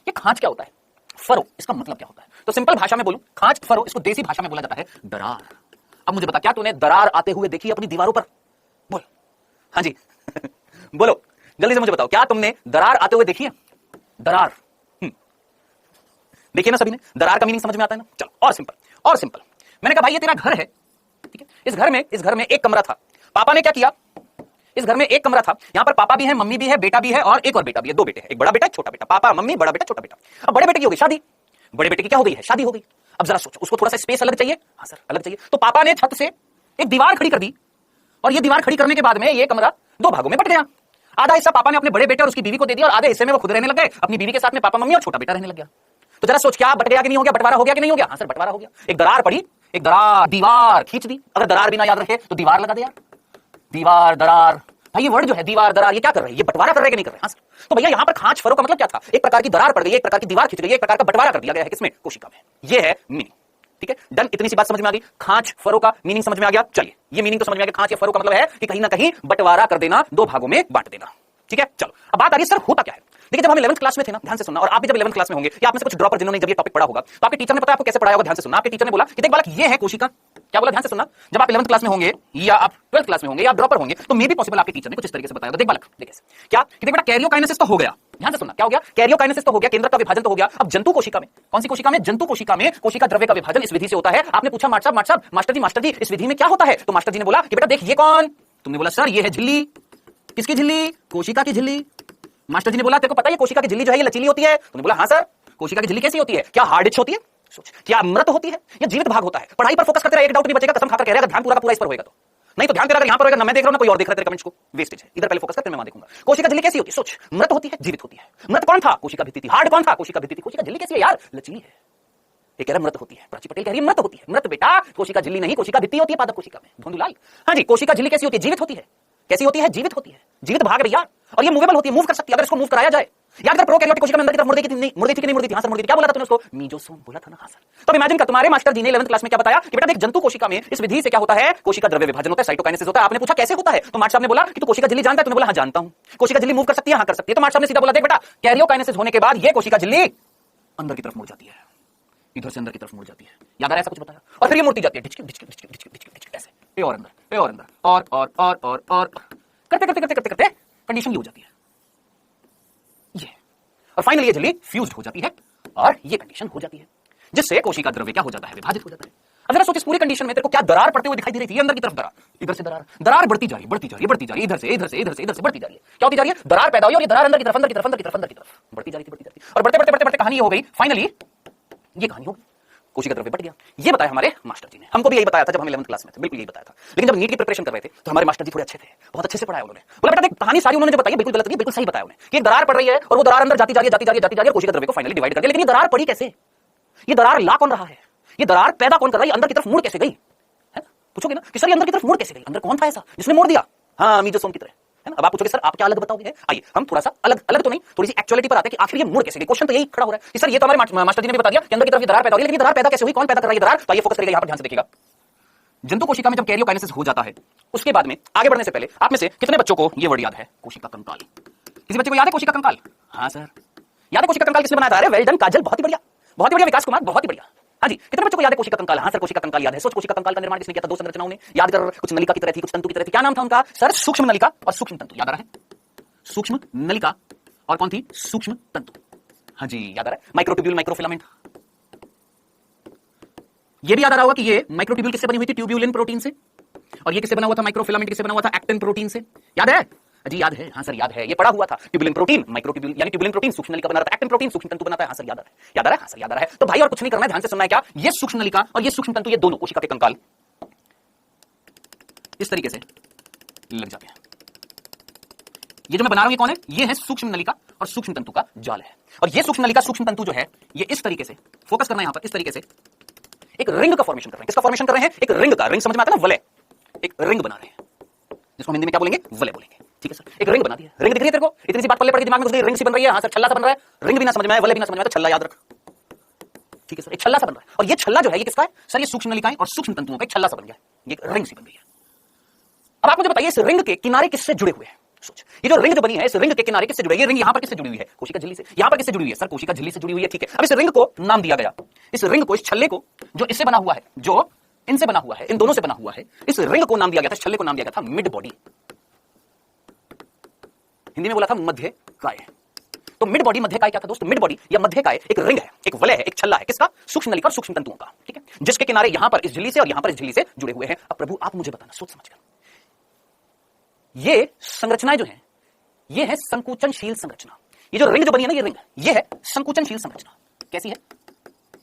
ये खांच क्या होता है? फरो, इसका मतलब क्या होता है? तो सिंपल भाषा में बोलूं, खांच फरो, इसको देसी भाषा में बोला जाता है दरार। अब मुझे बता, क्या तूने दरार आते हुए देखी अपनी दीवारों पर? बोल हाँ जी बोलो जल्दी से मुझे बताओ, क्या तुमने दरार आते हुए देखी है? दरार देखिए ना सभी ने, दरार का मीनिंग समझ में आता है ना। चलो और सिंपल मैंने कहा भाई ये तेरा घर है, ठीक है। इस घर में एक कमरा था। पापा ने क्या किया? इस घर में एक कमरा था, यहां पर पापा भी है, मम्मी भी है, बेटा भी है और एक और बेटा भी है। 2 बेटे हैं, एक बड़ा बेटा एक छोटा बेटा। पापा मम्मी, बड़ा बेटा छोटा बेटा। अब बड़े बेटे की हो गई शादी, बड़े बेटे की क्या हो गई है? शादी हो गई। अब जरा सोचो, उसको थोड़ा सा स्पेस अलग चाहिए। हाँ सर अलग चाहिए। तो पापा ने छत से एक दीवार खड़ी कर दी, और ये दीवार खड़ी करने के बाद में ये कमरा 2 भागों में बट गया। आधा हिस्सा पापा ने अपने बड़े बेटे और उसकी बीवी को दे दिया, और आधे हिस्से में वो खुद रहने लग गए अपनी बीवी के साथ में, पापा मम्मी और छोटा बेटा रहने लग गया। तो जरा सोच, क्या बट गया कि नहीं हो गया? बंटवारा हो गया कि नहीं हो गया? हाँ सर बंटवारा हो गया। एक दरार पड़ी, एक दरार, दीवार खींच दी। अगर दरार भी ना याद रखे तो दीवार लगा दे यार, दीवार दरार। भाई ये वर्ड जो है दीवार दरार, ये क्या कर रहे हैं? ये बंटवारा कर रहे हैं कि नहीं कर रहे? हाँ सर। तो भैया यहाँ पर खांच फरो का मतलब क्या था? एक प्रकार की दरार पड़ गई, एक प्रकार की दीवार खींच गई, एक प्रकार का बंटवारा कर दिया गया है किसमें? कोशिका में। ये है मीनिंग, ठीक है। डन, इतनी सी बात समझ में आ गई। खांच फरो का मीनिंग समझ में आ गया। चलिए ये मीनिंग तो समझ में आ गया। खांच या फरो का मतलब है कि कहीं ना कहीं बंटवारा कर देना, 2 भागों में बांट देना, ठीक है। चलो अब बात आ रही है सर होता क्या है? देखिए जब हम 11th क्लास में थे ना, ध्यान से सुनना, और आप भी जब 11th क्लास में होंगे या आप में से कुछ ड्रॉपर जिन्होंने जब ये टॉपिक पढ़ा होगा तो आपके टीचर ने पता है आपको कैसे पढ़ाया होगा? ध्यान से सुनना। आपके टीचर ने बोला कि देख बालक ये है कोशिका। क्या बोला? ध्यान से सुनना। जब आप 11th क्लास में होंगे या आप 12th क्लास में होंगे या आप ड्रॉपर होंगे तो मे भी पॉसिबल आपके टीचर ने कुछ इस तरीके से बताया होगा। देख बालक देखिए क्या कि देख बेटा कैरियोकाइनेसिस तो हो गया, ध्यान से सुनना, क्या हो गया? कैरियोकाइनेसिस तो हो गया, केंद्र का विभाजन तो हो गया। अब जंतु कोशिका में, कौन सी कोशिका में? जंतु कोशिका में कोशिका द्रव्य का विभाजन इस विधि से होता है। आपने पूछा मास्टर जी इस विधि में क्या होता है? तो मास्टर जी ने बोला कि बेटा देख ये कौन? तुमने बोला सर ये है झिल्ली। किसकी झिल्ली? कोशिका की झिल्ली। मास्टर जी ने बोला तेरे को पता है ये कोशिका की झिल्ली जो है ये लचीली होती है? तुमने बोला हाँ सर। कोशिका की झिल्ली कैसी होती है? क्या हार्ड डिस्क होती है? सोच, क्या मृत होती है या जीवित भाग होता है? पढ़ाई पर फोकस करते रहे, एक डाउट नहीं बचेगा, कसम खाकर कह रहा है, अगर ध्यान पूरा का पूरा इस पर होएगा तो। नहीं तो ध्यान तेरा अगर यहां पर होएगा ना मैं देख रहा हूं ना कोई और देख रहा है, तेरे कमेंट्स को वेस्टेज है। इधर पहले फोकस कर, फिर मैं वहां देखूंगा। कोशिका झिल्ली कैसी होती है? सोच, मृत होती है, जीवित होती है। मृत कौन था? कोशिका भित्ति थी। हार्ड कौन था? कोशिका भित्ति थी। कोशिका झिल्ली कैसी है यार? लचीली है। ये कह रहा मृत होती है, प्राची पटेल कह रही है मृत होती है। मृत बेटा कोशिका झिल्ली नहीं, कोशिका भित्ति होती है पादप कोशिका में। धुंधुलाल, हाँ जी, कोशिका झिल्ली कैसी होती है? जीवित होती है। कैसी होती है? जीवित होती है। जीवित भाग भैया, और ये मूवेबल होती है, मूव कर सकती है। अगर इसको मूव कराया जाए, याद कर प्रोकैरियोटिक कोशिका में अंदर की तरफ मुर्दे की नहीं, मुर्दे थी कि नहीं मुर्दे थी? हाँ सर मुर्दे थी। क्या बोला था तूने उसको? मीजोसोम बोला था ना? हाँ सर। तो इमेजिन कर, तुम्हारे मास्टर जी ने 11th क्लास में क्या बताया कि बेटा देख जंतु कोशिका में इस विधि से क्या होता है? कोशिका द्रव्य विभाजन होता है, साइटोकाइनेसिस होता है। आपने पूछा कैसे होता है? तो मास्टर साहब ने बोला कि तू कोशिका झिल्ली जानता है? तूने बोला हाँ जानता हूं। कोशिका झिल्ली मूव कर सकती है? हाँ कर सकती है। तो मास्टर साहब ने सीधा बोला देख बेटा कैरियोकाइनेसिस होने के बाद ये कोशिका झिल्ली अंदर की तरफ मुड़ जाती है, इधर से अंदर की तरफ मुड़ जाती है। याद आ रहा है ऐसा कुछ बताया? और फिर ये मुड़ती जाती है डिचक डिचक डिचक डिचक डिचक डिचक ऐसे, ये और अंदर, ये और अंदर, और करते करते करते करते करते कंडीशन ये हो जाती है ये, और फाइनली ये झिल्ली फ्यूज्ड हो जाती है और ये कंडीशन हो जाती है जिससे कोशिका द्रव्य क्या हो जाता है? विभाजित हो जाता है। अब जरा सोच इस पूरी कंडीशन में तेरे को क्या दरार पड़ते हुए दिखाई दे रही थी? अंदर की तरफ दरार, इधर से दरार, दरार बढ़ती जा रही है, बढ़ती जा रही है, बढ़ती जा रही है, इधर से इधर से इधर से इधर से बढ़ती जा रही है। क्या होती जा रही है? दरार पैदा हुई और ये दरार अंदर की तरफ अंदर की तरफ अंदर की तरफ अंदर की तरफ बढ़ती जा रही थी, बढ़ती जा रही थी, और बढ़ते बढ़ते बढ़ते बढ़ते कहानी हो गई। फाइनली ये कहानी हो गई, कोशिका द्रव्य बढ़ गया। ये बताया हमारे मास्टर जी ने, हमको भी यही बताया था जब हम 11th क्लास में थे, बिल्कुल यही बताया था। लेकिन जब नीट की प्रिपरेशन कर रहे थे तो हमारे मास्टर जी थोड़े अच्छे थे, बहुत अच्छे से पढ़ाया उन्होंने। बोला बेटा देख कहानी सारी उन्होंने जो बताई बिल्कुल गलत नहीं, बिल्कुल सही बताया उन्होंने कि एक दरार पड़ रही है और वो दरार अंदर जाती जा रही है, जाती जा रही है, जाती जा रही है, कोशिका द्रव्य को फाइनली डिवाइड कर दिया। लेकिन ये दरार पड़ी कैसे? ये दरार ला कौन रहा है? ये दरार पैदा कौन कर रहा है? अंदर की तरफ मुड़ कैसे गई? है पूछोगे ना कि सर ये अंदर की तरफ मुड़ कैसे गई? अंदर कौन था ऐसा जिसने मोड़ दिया? हाँ मीजोसोम की तरह, है ना। अब आप पूछोगे सर आप क्या अलग बताओगे? आइए हम थोड़ा सा अलग अलग तो नहीं, थोड़ी सी एक्चुअलिटी पर आते हैं कि आखिर ये मुड़ कैसे गई। क्वेश्चन तो यही खड़ा हो रहा है कि सर ये तो हमारे मास्टर जी ने भी बता दिया कि अंदर की तरफ ये दरार पैदा हो रही है, लेकिन दरार पैदा कैसे हुई? कौन पैदा कर रहा है ये दरार? तो ये फोकस करेगा यहां पर, ध्यान से देखिएगा। जंतु कोशिका में जब कैरियोकाइनेसिस हो जाता है उसके बाद में आगे बढ़ने से पहले आप में से कितने बच्चों को ये वर्ड याद है? कोशिका कंकाल। किसी बच्चे को याद है कोशिका कंकाल? हाँ सर याद है। कोशिका कंकाल किसने बनाया था? अरे वेल डन काजल, बहुत ही बढ़िया, बहुत ही बढ़िया विकास कुमार, बहुत ही बढ़िया। हाँ जी, कितने बच्चों को याद है कोशिका कंकाल? हाँ सर कोशिका कंकाल याद है। सोच कोशिका कंकाल का निर्माण किसने किया था? दो संरचनाओं ने। याद कर, कुछ नलिका की तरह थी, कुछ तंतु की तरह थी। क्या नाम था उनका? सर सूक्ष्म नलिका और सूक्ष्म तंतु। याद आ रहा है? सूक्ष्म नलिका और कौन थी? सूक्ष्म तंतु। हाँ जी याद आ रहा है। Microtubule, microfilament. ये भी याद आ रहा होगा कि ये माइक्रोट्यूब्यूल किससे बनी हुई थी? ट्यूब्यूलिन प्रोटीन से। और ये किससे बना हुआ था? माइक्रोफिलामेंट किससे बना हुआ था? एक्टिन प्रोटीन से। याद है? जी याद है। हाँ सर याद है, ये पढ़ा हुआ था। ट्यूबुलिन प्रोटीन, माइक्रोट्यूब्यूल यानी ट्यूबुलिन प्रोटीन सूक्ष्म नलिका बना रहा था, एक्टिन प्रोटीन सूक्ष्म तंतु बनाता है। हाँ सर याद आ रहा है, याद आ रहा है। हाँ सर याद आ रहा है। तो भाई और कुछ नहीं करना है, ध्यान से सुनना है। क्या ये सूक्ष्म नलिका और ये सूक्ष्म तंतु, ये दोनों कोशिका के कंकाल इस तरीके से लग जाते हैं। ये जो मैं बना रहा हूं ये कौन है? ये है सूक्ष्म नलिका और सूक्ष्म तंतु का जाल है। और ये सूक्ष्म नलिका सूक्ष्म तंतु जो है ये इस तरीके से, फोकस करना है यहां पर, इस तरीके से एक रिंग का फॉर्मेशन कर रहे हैं। किसका फॉर्मेशन कर रहे हैं? एक रिंग का। रिंग समझ में आता है ना? वलय। एक रिंग बना रहे हैं जिसको हिंदी में क्या बोलेंगे? वलय बोलेंगे। ठीक है सर, एक रिंग बना दी है। रिंग दिख रही है तेरे को? इतनी सी बात पल्ले पड़ गई दिमाग में, घुस गई, रिंग सी बन रही है। हाँ सर छल्ला सा बन रहा है। रिंग भी ना समझ में आए, वलय भी ना समझ में आए तो छल्ला याद रख। ठीक है सर, एक छल्ला सा बन रहा है। और ये छल्ला जो है ये किसका है? सर ये सूक्ष्म नलिकाएं और सूक्ष्म तंतुओं का एक छल्ला सा बन गया, ये एक रिंग सी बन गई है। अब आप मुझे बताइए इस रिंग के किनारे किससे जुड़े हुए हैं? सोच, ये जो रिंग जो बनी है इस रिंग के किनारे किससे जुड़ी है? ये रिंग यहां पर किससे जुड़ी हुई है? कोशिका झिल्ली से। यहां पर किससे जुड़ी हुई है? सर कोशिका झिल्ली से जुड़ी हुई है। ठीक है, अब इस रिंग को नाम दिया गया, इस रिंग को, इस छल्ले को जो इससे बना हुआ है, जो इनसे बना हुआ है, इन दोनों से बना हुआ है, इस रिंग को नाम दिया गया था, छल्ले को नाम दिया गया था मिड बॉडी। हिंदी में बोला था मध्य काय। तो मिड बॉडी, मध्य काय क्या था दोस्त? मिड बॉडी या मध्य काय एक रिंग है, एक वलय है, एक छल्ला है। किसका? सूक्ष्म नलिका और सूक्ष्म तंतुओं का। ठीक है, जिसके किनारे यहां पर इस झिल्ली से और यहां पर इस झिल्ली से जुड़े हुए हैं। अब प्रभु आप मुझे बताना सोच समझकर, ये संरचनाएं जो हैं ये है संकुचनशील संरचना। ये जो रिंग जो बनी है ना, ये रिंग, ये है संकुचनशील संरचना। कैसी है?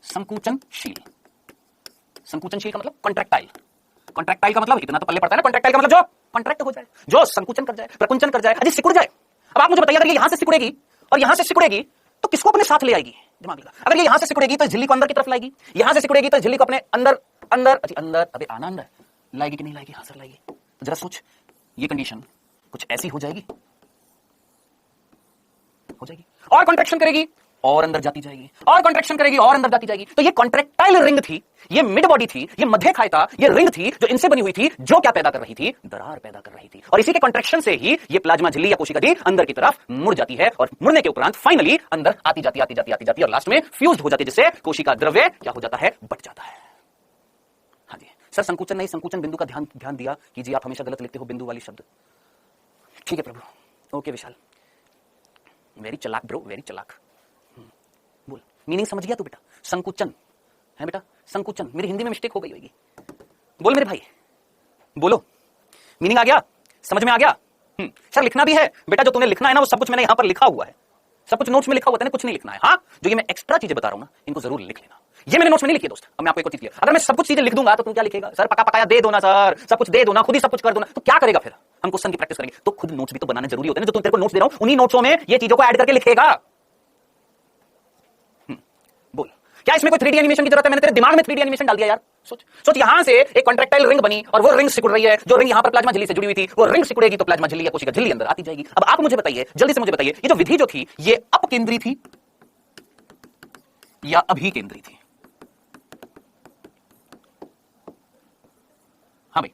संकुचनशील। संकुचनशील का मतलब कॉन्ट्रैक्टाइल। कॉन्ट्रैक्टाइल का मतलब इतना तो पल्ले पड़ता है ना, कॉन्ट्रैक्टाइल का मतलब जो कॉन्ट्रैक्ट हो जाए, जो संकुचन कर जाए, प्रकुंचन कर जाए, अजी सिकुड़ जाए। अब आप मुझे बताइए अगर ये यहां से सिकुड़ेगी और यहां से सिकुड़ेगी तो किसको अपने साथ ले आएगी? दिमाग लगा। अगर ये यहां से सिकुड़ेगी तो झिल्ली को अंदर की तरफ लाएगी, यहां से सिकुड़ेगी तो झिल्ली को अपने अंदर अंदर अंदर, अबे आना अंदर लाएगी कि नहीं लाएगी? हाँ सर लाएगी। जरा सोच, ये कंडीशन कुछ ऐसी हो जाएगी, हो जाएगी, और कॉन्ट्रैक्शन करेगी और अंदर जाती जाएगी, और कॉन्ट्रैक्शन करेगी और अंदर जाती जाएगी। तो ये कॉन्ट्रैक्टाइल रिंग थी, ये मिड बॉडी थी, ये मध्य काय था, ये रिंग थी जो इनसे बनी हुई थी, जो क्या पैदा कर रही थी? दरार पैदा कर रही थी। और इसी के कॉन्ट्रैक्शन से ही ये प्लाज्मा झिल्ली या कोशिका झिल्ली अंदर की तरफ मुड़ जाती है, और मुड़ने के उपरांत फाइनली अंदर आती जाती आती जाती आती जाती और लास्ट में फ्यूज्ड हो जाती है, जिससे कोशिका द्रव्य क्या हो जाता है? बट जाता है। हाँ जी सर, संकुचन नहीं, संकुचन बिंदु का ध्यान दिया कीजिए, आप हमेशा गलत लिखते हो बिंदु वाली शब्द। ठीक है प्रभु, ओके विशाल। वेरी चलाक ब्रो, वेरी चलाक। बोल, मीनिंग समझ गया तू बेटा? संकुचन है बेटा, संकुचन। मेरी हिंदी में मिस्टेक हो गई होगी। बोल मेरे भाई, बोलो, मीनिंग आ गया, समझ में आ गया? सर लिखना भी है बेटा, जो तूने लिखना है ना वो सब कुछ मैंने यहां पर लिखा हुआ है, सब कुछ नोट्स में लिखा हुआ है, कुछ नहीं लिखना है। हाँ, जो ये मैं एक्स्ट्रा चीजें बता रहा हूं ना, इनको जरूर लिख लेना। ये मैंने नोट्स में नहीं लिखी है दोस्त। अब मैं आपको एक चीज क्लियर, अगर मैं सब कुछ चीजें लिख दूंगा तो तू क्या लिखेगा? सर पका पकाया दे दो ना सर, सब कुछ दे दो ना, खुद ही सब कुछ कर दो ना, तो क्या करेगा फिर? हम क्वेश्चन की प्रैक्टिस करेंगे तो खुद नोट्स भी तो बनाने जरूरी होते हैं। जो तेरे को नोट्स दे रहा हूं उन्हीं नोट्सों में ये चीजों को ऐड करके लिखेगा। बोल, क्या इसमें कोई 3D एनिमेशन की जरूरत है? मैंने तेरे दिमाग में 3D एनिमेशन डाल दिया यार। सोच सोच, यहां से एक कॉन्ट्रैक्टाइल रिंग बनी और वो रिंग सिकुड़ रही है। जो रिंग यहां पर प्लाज्मा झिल्ली से जुड़ी हुई थी, वो रिंग सिकुड़ेगी तो प्लाज्मा झिल्ली या कोशिका झिल्ली अंदर आती जाएगी। अब आप मुझे बताइए, जल्दी से मुझे बताइए, ये जो विधि जो थी ये अपकेंद्री थी या अभिकेंद्री थी? हाँ भाई,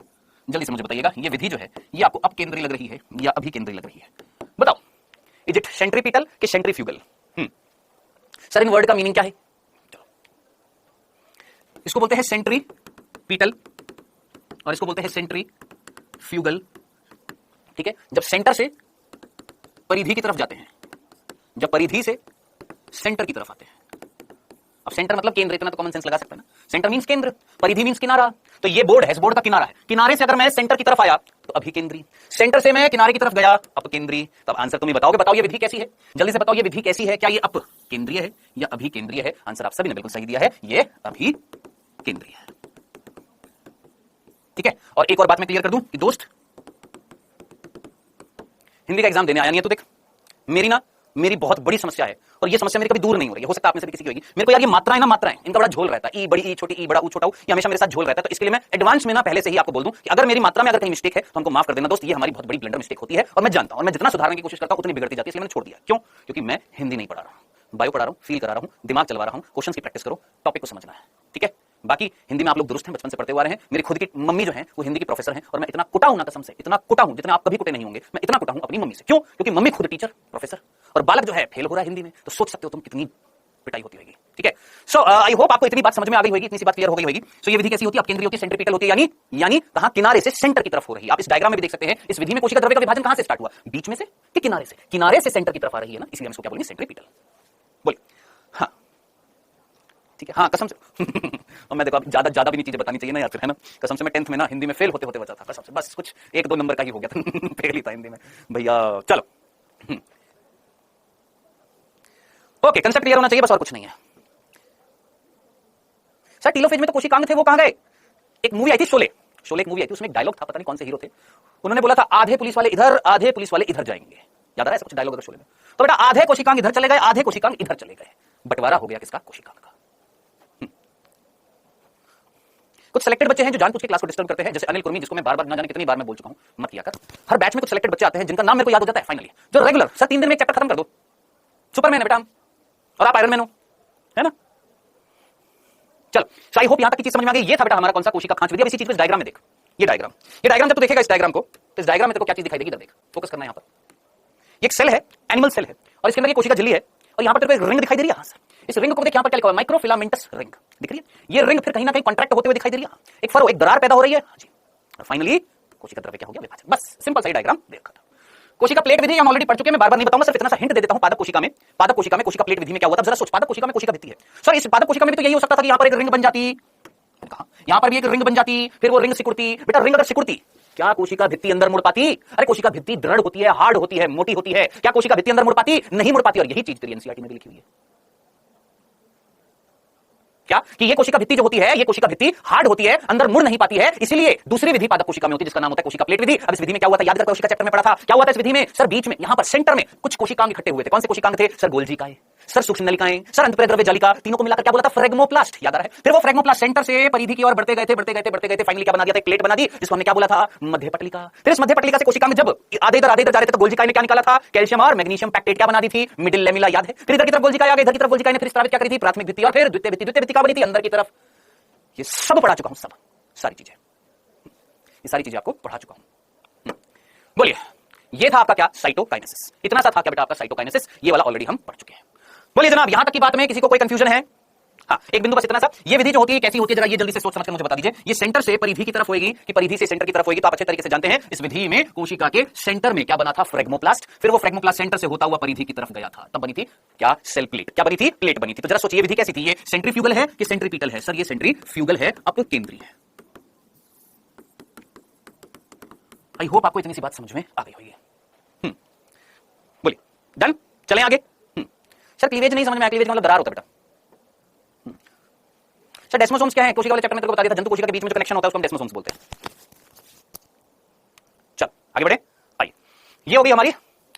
जल्दी से मुझे बताइएगा, ये विधि जो है ये आपको अपकेंद्री लग रही है या अभिकेंद्री लग रही है? बताओ, इज इट सेंट्रीपिटल कि सेंट्रीफ्यूगल? सर इन वर्ड का मीनिंग क्या है? इसको बोलते हैं सेंट्रीपिटल और इसको बोलते हैं सेंट्रीफ्यूगल। ठीक है, जब सेंटर से परिधि की तरफ जाते हैं, जब परिधि से सेंटर की तरफ आते हैं। अब सेंटर मतलब केंद्र, इतना तो कॉमन सेंस लगा सकते हैं ना। सेंटर मींस केंद्र, परिधि मींस किनारा। तो ये बोर्ड है, इस बोर्ड का किनारा है। किनारे से अगर मैं सेंटर की तरफ आया तो अभिकेंद्री, सेंटर से मैं किनारे की तरफ गया अपकेंद्री। तब आंसर तुम ही बताओगे। बताओ ये विधि कैसी है? जल्दी से बताओ ये विधि कैसी है? क्या ये अपकेंद्रीय है या अभिकेंद्रीय है? आंसर आप सभी ने बिल्कुल सही दिया है, ये अभिकेंद्रीय है। ठीक है, और एक और बात मैं क्लियर कर दूं कि दोस्त, हिंदी का एग्जाम देने आया नहीं है तो देख, मेरी बहुत बड़ी समस्या है और ये समस्या मेरी कभी दूर नहीं हो रही है। हो सकता है आप में से भी किसी की होगी। मेरे को यार ये मात्राएं ना, मात्राएं इनका बड़ा झोल रहता है। ई बड़ी, ई छोटी, ई बड़ा, ऊ छोटा, ये हमेशा मेरे साथ झोल रहता है। तो इसके लिए मैं एडवांस में ना पहले से ही आपको बोल दूं कि अगर मेरी मात्रा में अगर कहीं मिस्टेक है तो हमको माफ कर देना दोस्त। ये हमारी बहुत बड़ी ब्लंडर मिस्टेक होती है और मैं जानता हूं, और मैं जितना सुधारने की कोशिश करता हूं उतनी बिगड़ती जाती है, इसलिए मैंने छोड़ दिया। क्यों? क्योंकि मैं हिंदी नहीं पढ़ा रहा हूं, बायो पढ़ा रहा हूं, फील करा रहा हूं, दिमाग चलवा रहा हूं। क्वेश्चन की प्रैक्टिस करो, टॉपिक को समझना है। ठीक है, बाकी हिंदी में आप लोग दुरुस्त हैं, बचपन से पढ़ते हुए आ रहे हैं। मेरी खुद की मम्मी जो है वो हिंदी की प्रोफेसर हैं और मैं इतना कुटा हूं ना, कसम से इतना कुटा हूं जितने आप कभी कुटे नहीं होंगे। मैं इतना कुटा हूं अपनी मम्मी से। क्यों? क्योंकि मम्मी खुद टीचर, प्रोफेसर, और बालक जो है फेल हो रहा है हिंदी में, तो सोच सकते हो तुम कितनी पिटाई होती होगी। ठीक है, सो आई होप आपको इतनी बात समझ में आ गई होगी, इतनी सी बात क्लियर हो गई होगी। सो ये विधि कैसी होती है? अपकेंद्रीय होती है, सेंट्रीपिटल होती है, यानी कहां? किनारे से सेंटर की तरफ हो रही है। आप इस डायग्राम में भी देख सकते हैं, इस विधि में कोशिका द्रव्य का विभाजन कहां से स्टार्ट हुआ? बीच में से कि किनारे से? किनारे से सेंटर की तरफ आ रही है ना, इसलिए हम इसको क्या बोलेंगे? सेंट्रीपिटल। बोलिए। हाँ ठीक है, हाँ कसम से और मैं देखो अब ज्यादा भी नहीं चीजें बतानी चाहिए ना यार फिर, है ना। कसम से मैं 10th में ना हिंदी में फेल होते बचा था, कसम से। बस कुछ 1-2 नंबर का ही हो गया था फेल ही था हिंदी में भैया। चलो ओके, कंसेप्ट क्लियर होना चाहिए बस, और कुछ नहीं है। सर टीलोफेज में तो कोशिकांग थे, वो कहां गए? एक मूवी आई थी शोले, एक मूवी आई थी, उसमें एक डायलॉग था, पता नहीं कौन से हीरो थे, उन्होंने बोला था आधे पुलिस वाले इधर, आधे पुलिस वाले इधर जाएंगे। याद आ रहा है कुछ डायलॉग शोले में? तो बेटा आधे कोशिकांग इधर चले गए, आधे कोशिकांग इधर चले गए, बंटवारा हो गया किसका? कोशिकांग का। कुछ सिलेक्टेड बच्चे हैं जो जानबूझ के क्लास को डिस्टर्ब करते हैं, जैसे अनिल कुर्मी, जिसको मैं बार-बार ना जाने कितनी बार मैं बोल चुका हूं, मत किया कर। हर बैच में कुछ सिलेक्टेड बच्चे आते हैं जिनका नाम मेरे को याद हो जाता है फाइनली, जो रेगुलर, सर 3 दिन में एक चैप्टर खत्म कर दो, सुपरमैन है बेटा हम, और आप आयरन मैन हो, है ना। चलो, आई होप यहां तक की चीज समझ में आ गई। ये था बेटा हमारा कौन सा? कोशिका खांच विधि। अब इसी चीज को इस डायग्राम में देख, ये डायग्राम जब तू देखेगा इस डायग्राम को, तो इस डायग्राम में तेरे को क्या चीज दिखाई देगी? इधर देख, फोकस करना है यहां पर। ये एक सेल है, एनिमल सेल है, और इसके अंदर एक कोशिका झिल्ली है, और यहां पर तेरे को एक रिंग दिखाई दे रही है। इस रिंग को देख, यहां पर क्या लिखा हुआ है? माइक्रोफिलामेंटस रिंग दिख रही है। ये रिंग फिर कहीं ना कहीं कॉन्ट्रैक्ट होते हुए दिखाई दे रही है, एक फरो, एक दरार पैदा हो रही है जी, और फाइनली कोशिका द्रव्य क्या हो गया? विभाजन। बस सिंपल सा डायग्राम देखा था। कोशिका प्लेट विधि हम ऑलरेडी पढ़ चुके हैं, मैं बार-बार नहीं बताऊंगा, सिर्फ इतना सा हिंट दे देता हूं। पादप कोशिका में कोशिका प्लेट विधि में क्या हुआ था? जरा सोच, पादप कोशिका में कोशिका भित्ति है। सर इस पादप कोशिका में भी तो यही हो सकता था कि यहां पर एक रिंग बन जाती, कहा यहां पर भी एक रिंग बन जाती, फिर वो रिंग सिकुड़ती। बेटा रिंग अगर सिकुड़ती, क्या कोशिका भित्ति अंदर मुड़ पाती? अरे कोशिका भित्ति दृढ़ होती है, हार्ड होती है, मोटी होती है। क्या कोशिका भित्ति अंदर मुड़ पाती? नहीं मुड़ पाती। और यही चीज तेरी एनसीईआरटी में भी लिखी हुई है, क्या कि ये कोशिका भित्ति जो होती है, ये कोशिका भित्ति हार्ड होती है, अंदर मुड़ नहीं पाती है। इसलिए दूसरी विधि पादप कोशिका में होती है, जिसका नाम होता है कोशिका प्लेट विधि। अब इस विधि में क्या हुआ था? याद कर, कोशिका चैप्टर में पढ़ा था, क्या हुआ था इस विधि में? सर बीच में, यहां पर सेंटर में कुछ कोशिकांग इकट्ठे हुए थे। कौन से कोशिकांग थे? सर गोल्जिकाएं, सर सूक्ष्म नलिकाएं, सर अंतःप्रेरक द्रव्य जालिका, तीनों को मिलाकर क्या बोला था? फ्रेगमोप्लास्ट। याद आ रहा है? फिर वो फ्रेगमोप्लास्ट सेंटर से परिधि की ओर बढ़ते गए थे, फाइनली क्या बना दिया था? एक प्लेट बना दी, जिसको हमने क्या बोला था? मध्य पटलिका। फिर इस मध्य पटलिका से कोशिकांग जब आधे इधर जा रहे थे, तो गोल्जिकाएं ने क्या निकाला था? कैल्शियम और मैग्नीशियम पैक्टेट क्या बना दी थी? Middle lamella. याद है? फिर इधर की तरफ गोल्जिकाएं आ गई, इधर की तरफ गोल्जिकाएं ने फिर स्रावित क्या करी थी? प्राथमिक भित्ति, और फिर द्वितीय भित्ति क्या बनी थी? अंदर की तरफ। ये सब पढ़ा चुका हूं, सब सारी चीजें, ये सारी चीजें आपको पढ़ा चुका हूं। बोलिए, ये था आपका क्या? साइटोकाइनेसिस। इतना सा था क्या बेटा आपका साइटोकाइनेसिस? ये वाला ऑलरेडी हम पढ़ चुके हैं। बोलिए जनाब, यहां तक की बात में किसी को कोई कंफ्यूजन है? हाँ, एक बिंदु बस इतना सा। ये विधि जो होती है कैसी होती है, जरा ये जल्दी से सोच समझ के मुझे बता दीजिए। ये सेंटर से परिधि की तरफ होगी कि परिधि से सेंटर की तरफ होगी? तो आप अच्छे तरीके से जानते हैं इस विधि में कोशिका के सेंटर में क्या बना था? फ्रेगमोप्लास्ट। फिर वो फ्रेगमोप्लास्ट सेंटर से होता हुआ परिधि की तरफ गया था, तब बनी थी क्या? Cell plate. क्या बनी थी? प्लेट बनी थी। तो जरा सोचिए विधि कैसी थी? ये सेंट्रीफ्यूगल है कि सेंट्रीपिटल है? सर ये सेंट्रीफ्यूगल है, अपकेंद्रीय है। आई होप आपको इतनी सी बात समझ में आ गई होगी। बोलिए डन, चलें आगे। सर क्लीवेज नहीं समझ में आया, क्लीवेज मतलब दरार होता है बेटा। सर डेस्मोसोम्स क्या है? कोशिका वाले चैप्टर में तेरे को बता दिया था, जंतु कोशिका के बीच में जो कनेक्शन होता है उसको हम डेस्मोसोम्स बोलते हैं। चल आगे बढ़े। आइए, ये हो गई हमारी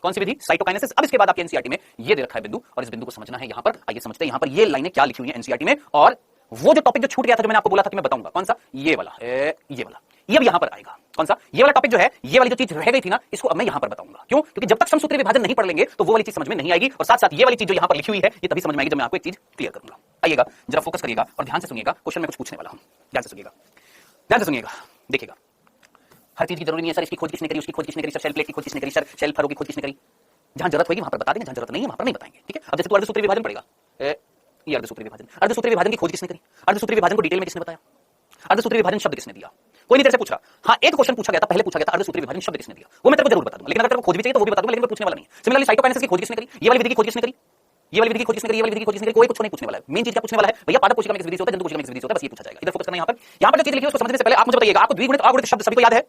कौन सी विधि? साइटोकाइनेसिस। अब इसके बाद आपके एनसीईआरटी में ये दे रखा है बिंदु, और इस बिंदु को समझना है यहां पर। आइए समझते हैं यहां पर ये लाइनें क्या लिखी हुई हैं एनसीईआरटी में, और वो जो टॉपिक जो छूट गया था, जो मैंने आपको बोला था कि मैं बताऊंगा, कौन सा? ये वाला, ये वाला, ये भी यहां पर आएगा। कौन सा? ये वाला टॉपिक जो है, ये वाली जो चीज रह गई थी ना, इसको अब मैं यहां पर बताऊंगा। क्यों? क्योंकि जब तक समसूत्री विभाजन नहीं पढ़ लेंगे तो वो वाली चीज समझ में नहीं आएगी, और साथ साथ ये वाली चीज जो यहां पर लिखी हुई है ये तभी समझ में आएगी जब मैं आपको एक चीज क्लियर करूंगा। आइएगा, जरा फोकस करिएगा और ध्यान से सुनिएगा। क्वेश्चन में कुछ पूछने वाला हूं, ध्यान से सुनिएगा, ध्यान से सुनिएगा। देखिएगा, हर चीज की जरूरी नहीं है सर इसकी खोज किसने करी, उसकी खोज किसने करी, सर सेल प्लेट की खोज किसने करी, सर सेल फरो की खोज किसने करी। जहां जरूरत होगी वहां पर बता देंगे, जहां जरूरत नहीं है वहां पर नहीं बताएंगे। ठीक है? अब जैसे तू अर्धसूत्री विभाजन पड़ेगा, ये अर्धसूत्री विभाजन, अर्धसूत्री विभाजन की खोज किसने करी, अर्धसूत्री विभाजन को डिटेल में किसने बताया, अर्धसूत्री विभाजन शब्द किसने दिया? कोई नहीं तेरे से पूछ रहा। हाँ, एक क्वेश्चन पूछा गया था, पहले पूछा गया था, अर्धसूत्री विभाजन शब्द किसने दिया, वो मैं तेरे को जरूर बता दूंगा। लेकिन अगर तेरे को खोज भी चाहिए तो वो भी बता दूंगा, लेकिन मैं पूछने वाला नहीं है। सिमिलरली साइटोकाइनेसिस की खोज किसने करी, ये वाली विधि की खोज किसने करी, ये वाली विधि की खोज किसने करी, ये वाली विधि की खोज किसने करी, कोई कुछ नहीं पूछने वाला है। मेन चीज क्या पूछने वाला है भैया? पादप कोशिका में किस विधि से होता है, जंतु कोशिका में किस विधि से होता है, बस ये पूछा जाएगा। इधर फोकस करना। यहां पर जो चीज लिखी है उसको समझने से पहले आप मुझे बताइएगा, आपको द्विगुणित अगुणित शब्द सभी को याद है?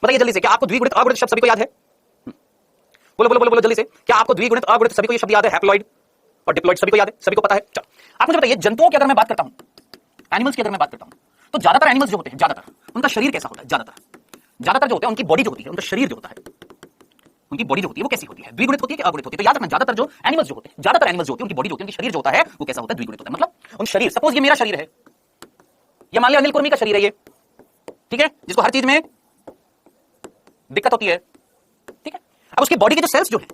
बताइए जल्दी से, क्या आपको द्विगुणित अगुणित शब्द सभी को याद है? बोलो बोलो बोलो बोलो जल्दी से, क्या आपको द्विगुणित अगुणित सभी को ये शब्द याद है? हैप्लॉइड और डिप्लॉइड सभी को याद है, सभी को पता है? चलो आप मुझे बताइए, जंतुओं की अगर मैं बात करता हूं, एनिमल्स की अगर मैं बात करता हूं, तो ज्यादातर एनिमल्स जो होते हैं, ज्यादातर उनका शरीर कैसा होता है? ज्यादातर जो होते हैं उनकी बॉडी जो होती है, उनका शरीर जो होता है, उनकी बॉडी जो होती है वो कैसी होती है? द्विगुणित होती है कि अगुणित होती है? तो याद रखना, ज्यादातर जो एनिमल्स जो होते हैं, ज्यादातर एनिमल्स जो होती है उनकी बॉडी जो होती है, उनकी शरीर जो होता है वो कैसा होता है? द्विगुणित होता है। मतलब उन शरीर, सपोज ये मेरा शरीर है, ये मान लिया अनिल कुर्मी का शरीर है ये, ठीक है, जिसको हर चीज में दिक्कत होती है, ठीक है। अब उसकी बॉडी के जो सेल्स जो है,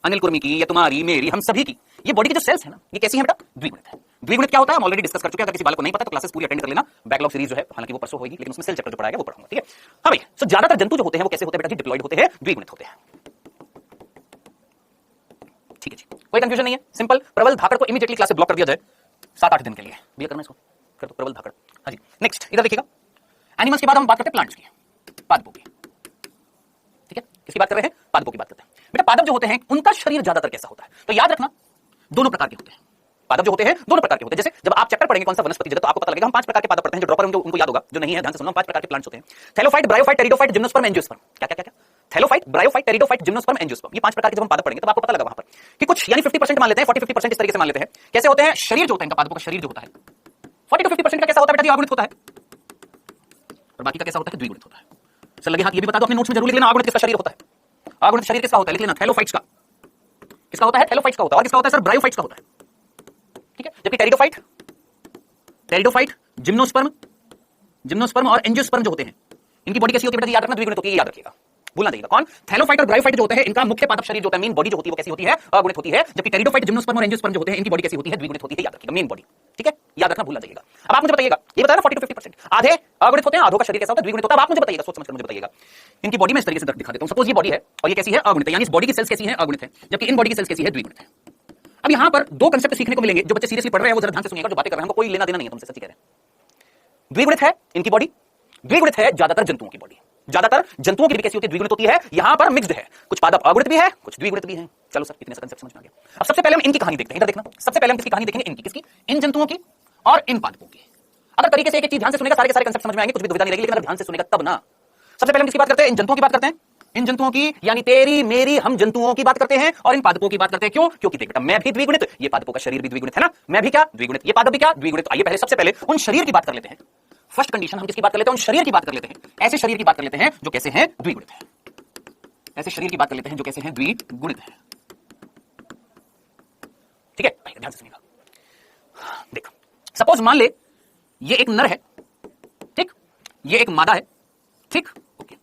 अनिल कुर्मी की या तुम्हारी मेरी हम सभी की, ये बॉडी की जो सेल्स है ना, ये कैसी है बेटा? द्विगुणित है। द्विगुणित क्या होता है हम ऑलरेडी डिस्कस कर चुके हैं। अगर किसी बालक को नहीं पता तो क्लासेस पूरी अटेंड कर लेना, बैकलॉग सीरीज जो है, हालांकि वो परसों होगी, लेकिन उसमें सेल चैप्टर जो पढ़ाएगा वो पढ़ाऊंगा, ठीक है। हाँ भाई, सो ज्यादातर जंतु जो होते हैं वो कैसे होते हैं बेटा जी? डिप्लॉइड होते हैं, द्विगुणित होते हैं, ठीक है जी। कोई कंफ्यूजन नहीं है, सिंपल। प्रबल धाकड़ को इमीडिएटली क्लास से ब्लॉक कर दिया जाए 7-8 दिन के लिए, क्लियर करना इसको, कर दो प्रबल धाकड़। हाँ जी, नेक्स्ट इधर देखिएगा, एनिमल्स के बाद हम बात करते हैं प्लांट्स की, पादपों की, ठीक है। किसकी बात कर रहे हैं? पादपों की बात करते हैं। बेटा पादप जो होते हैं उनका शरीर ज्यादातर कैसा होता है? तो याद रखना, दोनों प्रकार के होते हैं। पादप जो होते हैं दोनों प्रकार के होते हैं। जैसे जब आप चैप्टर पढ़ेंगे कौन सा वनस्पति जगत, तो आपको पता लगेगा हम 5 प्रकार के पादप पढ़ते हैं। जो ड्रॉपर उनको याद होगा, जो नहीं है ध्यान से सुनना, 5 प्रकार के प्लांट्स होते हैं। Thallophyte, bryophyte, pteridophyte, gymnosperm, angiosperm. क्या क्या क्या? Thallophyte, bryophyte, pteridophyte, gymnosperm, angiosperm, ये 5 प्रकार के जब हम पादप पढ़ेंगे तो आपको पता लगा वहां पर कि कुछ यानी 50% मान लेते हैं, 40-50% इस तरीके से मान लेते हैं। कैसे होते हैं? शरीर जो होता है इनका, पादपों का शरीर जो होता है 40-50% का कैसा होता है बेटा जी? अगुणित होता है। और बाकी का कैसा होता है? द्विगुणित होता है। सर लगे हाथ ये भी बता दो, अपने नोट्स में जरूर लिख लेना, अगुणित किसका शरीर होता है? अगुणित शरीर किसका होता है? लिख लेना, थैलोफाइट्स का। किसका होता है? थैलोफाइट्स का होता है। और किसका होता है सर? ब्रायोफाइट्स का होता है, ठीक है। जबकि टेरिडोफाइट, जिम्नोस्पर्म और एंजियोस्पर्म जो होते हैं, इनकी बॉडी कैसी होती है बेटा? याद रखना, द्विगुणित होती है, याद रखिएगा, भूलना चाहिए। कौन? थैलोफाइट और ब्रायोफाइट जो होते हैं, इनका मुख्य पादप शरीर जो होता है, मेन बॉडी जो होती है वो कैसी होती है? अगुणित होती है। जबकि टेरिडोफाइट, जिम्नोस्पर्म और एंजियोस्पर्म जो होते हैं, इनकी बॉडी कैसी होती है? द्विगुणित होती है, याद रखिएगा, मेन बॉडी, ठीक है, याद रखना, भूलना चाहिए। अब आप मुझे बताइएगा, ये बताया ना 40-50%, आधे अगुणित होते हैं, आधों का शरीर कैसा होता है? द्विगुणित होता है। अब आप मुझे बताइएगा, सोच समझ कर मुझे बताइएगा, इनकी बॉडी में इस तरीके से दिखा देता हूं। सपोज ये बॉडी है और ये कैसी है? अगुणित है, यानी इस बॉडी की सेल्स कैसी है? अगुणित है, जबकि इन बॉडी की सेल्स कैसी है? द्विगुणित है। अब यहां पर दो कंसेप्ट सीखने को मिलेंगे। जो बच्चे सीरियसली पढ़ रहे हैं वो जरा ध्यान से सुनिएगा, जो बातें कर रहे हैं कोई लेना देना नहीं है तुमसे, सच्ची कह रहे हैं। द्विगुणित है इनकी बॉडी, द्विगुणित है ज्यादातर जंतुओं की बॉडी, ज्यादातर जंतुओं की भी कैसी होती है? द्विगुणित होती है। यहां पर मिक्स्ड है, कुछ पादप अगुणित भी है, कुछ द्विगुणित भी है। चलो सर, इतने से कंसेप्ट समझ में आ गया। अब सबसे पहले हम इनकी कहानी देखते हैं, इधर देखना। सबसे पहले हम किसकी कहानी देखेंगे? इनकी। किसकी? इन जंतुओं की और इन पादपों की। अगर तरीके से एक चीज ध्यान से सुनेगा, सारे के सारे कंसेप्ट समझ में आएंगे, कुछ भी दुविधा नहीं रहेगी। लेकिन अगर ध्यान से सुनेगा तब ना। सबसे पहले हम किसकी बात करते हैं? इन जंतुओं की बात करते हैं। इन जंतुओं की यानी तेरी मेरी हम जंतुओं की बात करते हैं, और इन पादपों की बात करते हैं। क्यों? क्योंकि देख बेटा, मैं भी द्विगुणित, ये पादपों का शरीर भी द्विगुणित है ना, मैं भी क्या? द्विगुणित, ये पादप भी क्या? द्विगुणित। आइए पहले सबसे पहले उन शरीर की बात कर लेते हैं। फर्स्ट कंडीशन हम किसकी बात कर लेते हैं? उन शरीर की बात कर लेते हैं, ऐसे शरीर की बात कर लेते हैं जो कैसे हैं? द्विगुणित है। ऐसे शरीर की बात कर लेते हैं जो कैसे हैं? द्विगुणित है, ठीक है। ध्यान से सुनिएगा, देख सपोज मान ले ये एक नर है, ठीक, ये एक मादा है, ठीक, ओके।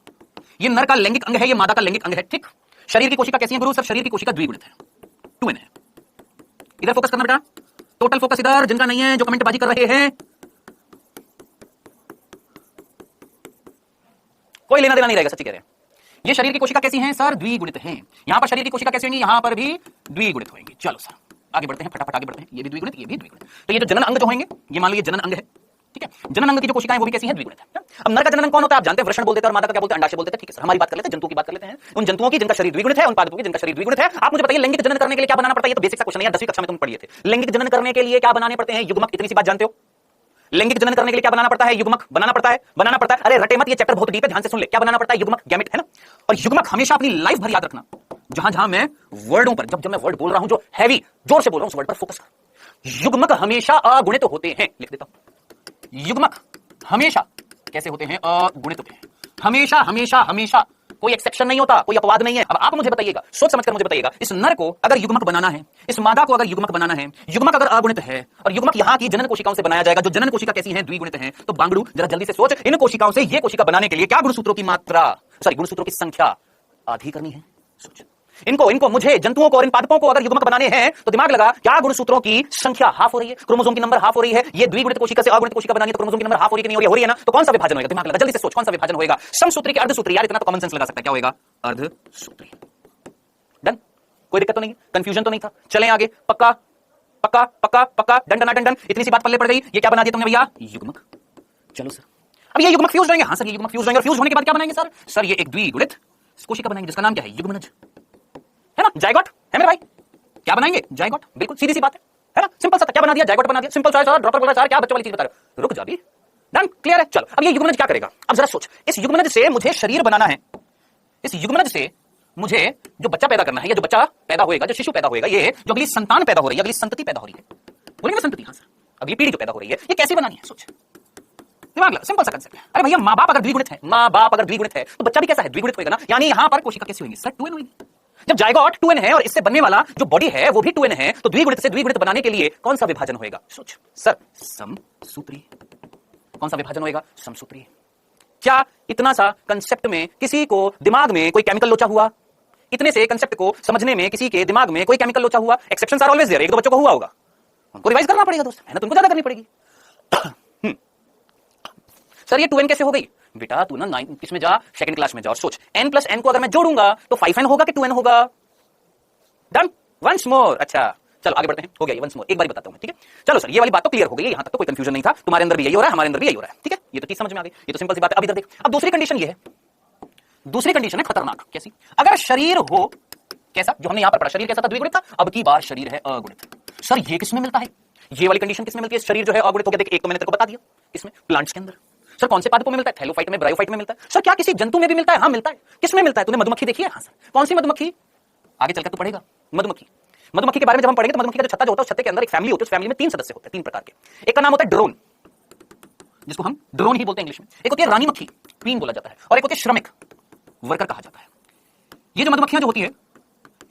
ये नर का लैंगिक अंग है, ये मादा का लैंगिक अंग है, ठीक। शरीर की कोशिका कैसी है गुरु? सब शरीर की कोशिका द्विगुणित है, 2n है। इधर फोकस करना बेटा, टोटल फोकस इधर, जिनका नहीं है जो कमेंट बाजी कर रहे हैं, कोई लेना देना नहीं रहेगा, सच्ची कह रहे हैं। ये शरीर की कोशिका कैसी हैं सर? द्विगुणित हैं। यहां पर शरीर की कोशिका कैसी होंगी? यहां पर भी द्विगुणित होंगी। चलो सर आगे बढ़ते हैं, फटाफट आगे बढ़ते हैं। ये भी द्विगुणित, ये भी द्विगुणित। तो ये जो जनन अंग जो होंगे, ये मान लीजिए जनन अंग है, ठीक है। जनन अंग की जो कोशिकाएं वो भी कैसी हैं, द्विगुणित है। अब नर का जनन अंग कौन होता है आप जानते हैं, वृषण बोलते हैं, और मादा का क्या बोलते हैं, अंडाशय बोलते हैं। ठीक है सर, हमारी बात कर लेते हैं, जंतुओं की बात कर लेते हैं, उन जंतुओं की जिनका शरीर द्विगुणित है, उन पादपों की जिनका शरीर द्विगुणित है। आप मुझे बताइए लैंगिक जनन करने के लिए क्या बनाना पड़ता है, ये तो बेसिक सा क्वेश्चन है, 10वीं कक्षा में तुम पढ़िए थे। लैंगिक जनन करने के लिए क्या बनाने पड़ते हैं, युग्मक। इतनी सी बात जानते हो, लैंगिक जनन करने के लिए क्या बनाना पड़ता है, युग्मक बनाना पड़ता है, बनाना पड़ता है। अरे रटे मत, ये चैप्टर बहुत डीप है, ध्यान से सुन ले। क्या बनाना पड़ता है, युग्मक, गैमेट, है ना। और युग्मक हमेशा अपनी लाइफ भर याद रखना, जहां जहां मैं वर्डों पर, जब मैं वर्ड बोल रहा हूं जो हैवी, जोर से बोल रहा हूं, उस वर्ड पर फोकस कर। युग्मक हमेशा अगुणित होते हैं, लिख देता हूं। युग्मक हमेशा कैसे होते हैं, अगुणित होते हैं, हमेशा हमेशा हमेशा, कोई एक्सेप्शन नहीं होता, कोई अपवाद नहीं है। अब आप मुझे बताइएगा, सोच समझकर मुझे बताइएगा, इस नर को अगर युग्मक बनाना है, इस मादा को अगर युग्मक बनाना है, युग्मक अगर अगुणित है, और युग्मक यहां की जनन कोशिकाओं से बनाया जाएगा, जो जनन कोशिका कैसी है, द्विगुणित है, तो बांगड़ू जरा जल्दी से सोच, इन कोशिकाओं से ये कोशिका बनाने के लिए क्या गुणसूत्रों की मात्रा, सॉरी गुणसूत्रों की संख्या आधी करनी है। सोच, इनको मुझे जंतुओं को और इन पादपों को अगर युग्मक बनाने हैं, तो दिमाग लगा, क्या गुणसूत्रों की संख्या हाफ हो रही है, क्रोमोसोम की नंबर हाफ हो रही है। ये द्विगुणित कोशिका से अगुणित कोशिका बनानी है, तो क्रोमोसोम की नंबर हाफ हो रही है कि नहीं हो रही है ना, तो कौन सा विभाजन होगा, दिमाग लगा, जल्दी से सोच, कौन सा विभाजन होगा, समसूत्री की अर्धसूत्री। यार इतना तो कॉमन सेंस लगा सकता है, क्या होगा, अर्धसूत्री। डन, कोई दिक्कत तो नहीं, कंफ्यूजन तो नहीं था। चलें आगे, पक्का पक्का पक्का पक्का, डन डन डन। इतनी सी बात पल्ले पड़ गई, ये क्या बना दिया तुमने भैया, युग्मक। चलो सर, अब ये युग्मक फ्यूज होंगे, हाँ सर ये युग्मक फ्यूज होंगे, और फ्यूज होने के बाद क्या बनाएंगे सर ये एक द्विगुणित कोशिका बनाएंगे, जिसका नाम क्या है, युग्मनज, है ना, जायगोट, है मेरे भाई। क्या बनाएंगे, जायगोट, बिल्कुल सीधी सी बात है ना, सिंपल सा। क्या बना दिया, जायगोट बना दिया, सिंपल सा। ड्रॉपर बोला सर क्या बच्चों वाली चीज बता रहे हो, रुक जा भी, डन, क्लियर है। चलो अब ये युग्मनज क्या करेगा, अब जरा सोच, इस युग्मनज से मुझे शरीर बनाना है, इस युग्मनज से मुझे जो बच्चा पैदा करना है, या जो बच्चा पैदा होएगा, जो शिशु पैदा होएगा, ये जो अगली संतान पैदा हो रही है, अगली संतति पैदा हो रही है, बोलेंगे संतति, हाँ सर, अगली पीढ़ी जो पैदा हो रही है, ये कैसे बनानी है, सोच, दिमाग लगा, सिंपल सा कंसेप्ट है। अरे भैया माँ बाप अगर द्विगुणित है, माँ बाप अगर द्विगुणित है, तो बच्चा भी कैसा है, द्विगुणित होगा ना। यानी यहां पर कोशिका कैसी होगी सर, 2n होगी। जब जायगोट 2n है और इससे बनने वाला जो बॉडी है वो भी 2n है, तो द्विगुणित से द्विगुणित बनाने के लिए कौन सा विभाजन होगा, सोच सर, समसूत्री। कौन सा विभाजन होगा, समसूत्री। क्या इतना सा कंसेप्ट में किसी को दिमाग में कोई केमिकल लोचा हुआ, इतने से कंसेप्ट को समझने में किसी के दिमाग में कोई केमिकल लोचा हुआ, एक्सेप्शंस आर ऑलवेज देयर, एक दो बच्चों को हुआ होगा, उनको रिवाइज करना पड़ेगा दोस्त, मेहनत तुमको ज्यादा करनी पड़ेगी। सर ये 2n कैसे हो गई, बेटा तू ना 9 किसमें जा, सेकंड क्लास में जा, और सोच n प्लस n को अगर मैं जोड़ूंगा तो 5n होगा कि 2n होगा। Done, once more. अच्छा चलो आगे बढ़ते हैं, हो गया ये, वंस मोर एक बार बताता हूं, ठीक है। चलो सर ये वाली बात तो क्लियर हो गई है, यहां तक तो कोई कंफ्यूजन नहीं था, तुम्हारे अंदर भी यही हो रहा है, हमारे अंदर भी यही हो रहा है, ठीक है, ये तो चीज समझ में आ गई, ये तो सिंपल सी बात है। अब इधर देख, अब दूसरी कंडीशन ये है, दूसरी कंडीशन है खतरनाक, कैसी, अगर शरीर हो कैसा, जो हमने यहां पर पढ़ा, शरीर कैसा था, द्विगुणित था, अब की बार शरीर है अगुणित। सर ये किसमें मिलता है, ये वाली कंडीशन किसमें मिलती है, शरीर जो है अगुणित हो गया। देख एक तो मैंने तेरे को बता दिया, किसमें, प्लांट्स के अंदर। सर कौन से पादपों में मिलता है, थैलोफाइट में, ब्रायोफाइट में मिलता है। सर क्या किसी जंतु में भी मिलता है, हाँ मिलता है। किसमें मिलता है, तूने मधुमक्खी देखी है, हाँ सर। कौन सी मधुमक्खी, आगे चलकर तू पढ़ेगा, मधुमक्खी। मधुमक्खी के बारे में जब हम पढ़ेंगे तो मधुमक्खी का जो छत्ता जो होता है, उस छत्ते के अंदर एक फैमिली होती है, उस फैमिली में 3 सदस्य होते हैं, 3 प्रकार के। एक का नाम होता है ड्रोन, जिसको हम ड्रोन ही बोलते हैं इंग्लिश में। एक होती है रानी मक्खी, क्वीन बोला जाता है, और एक होती है श्रमिक, वर्कर कहा जाता है। ये जो मधुमक्खियां जो होती है,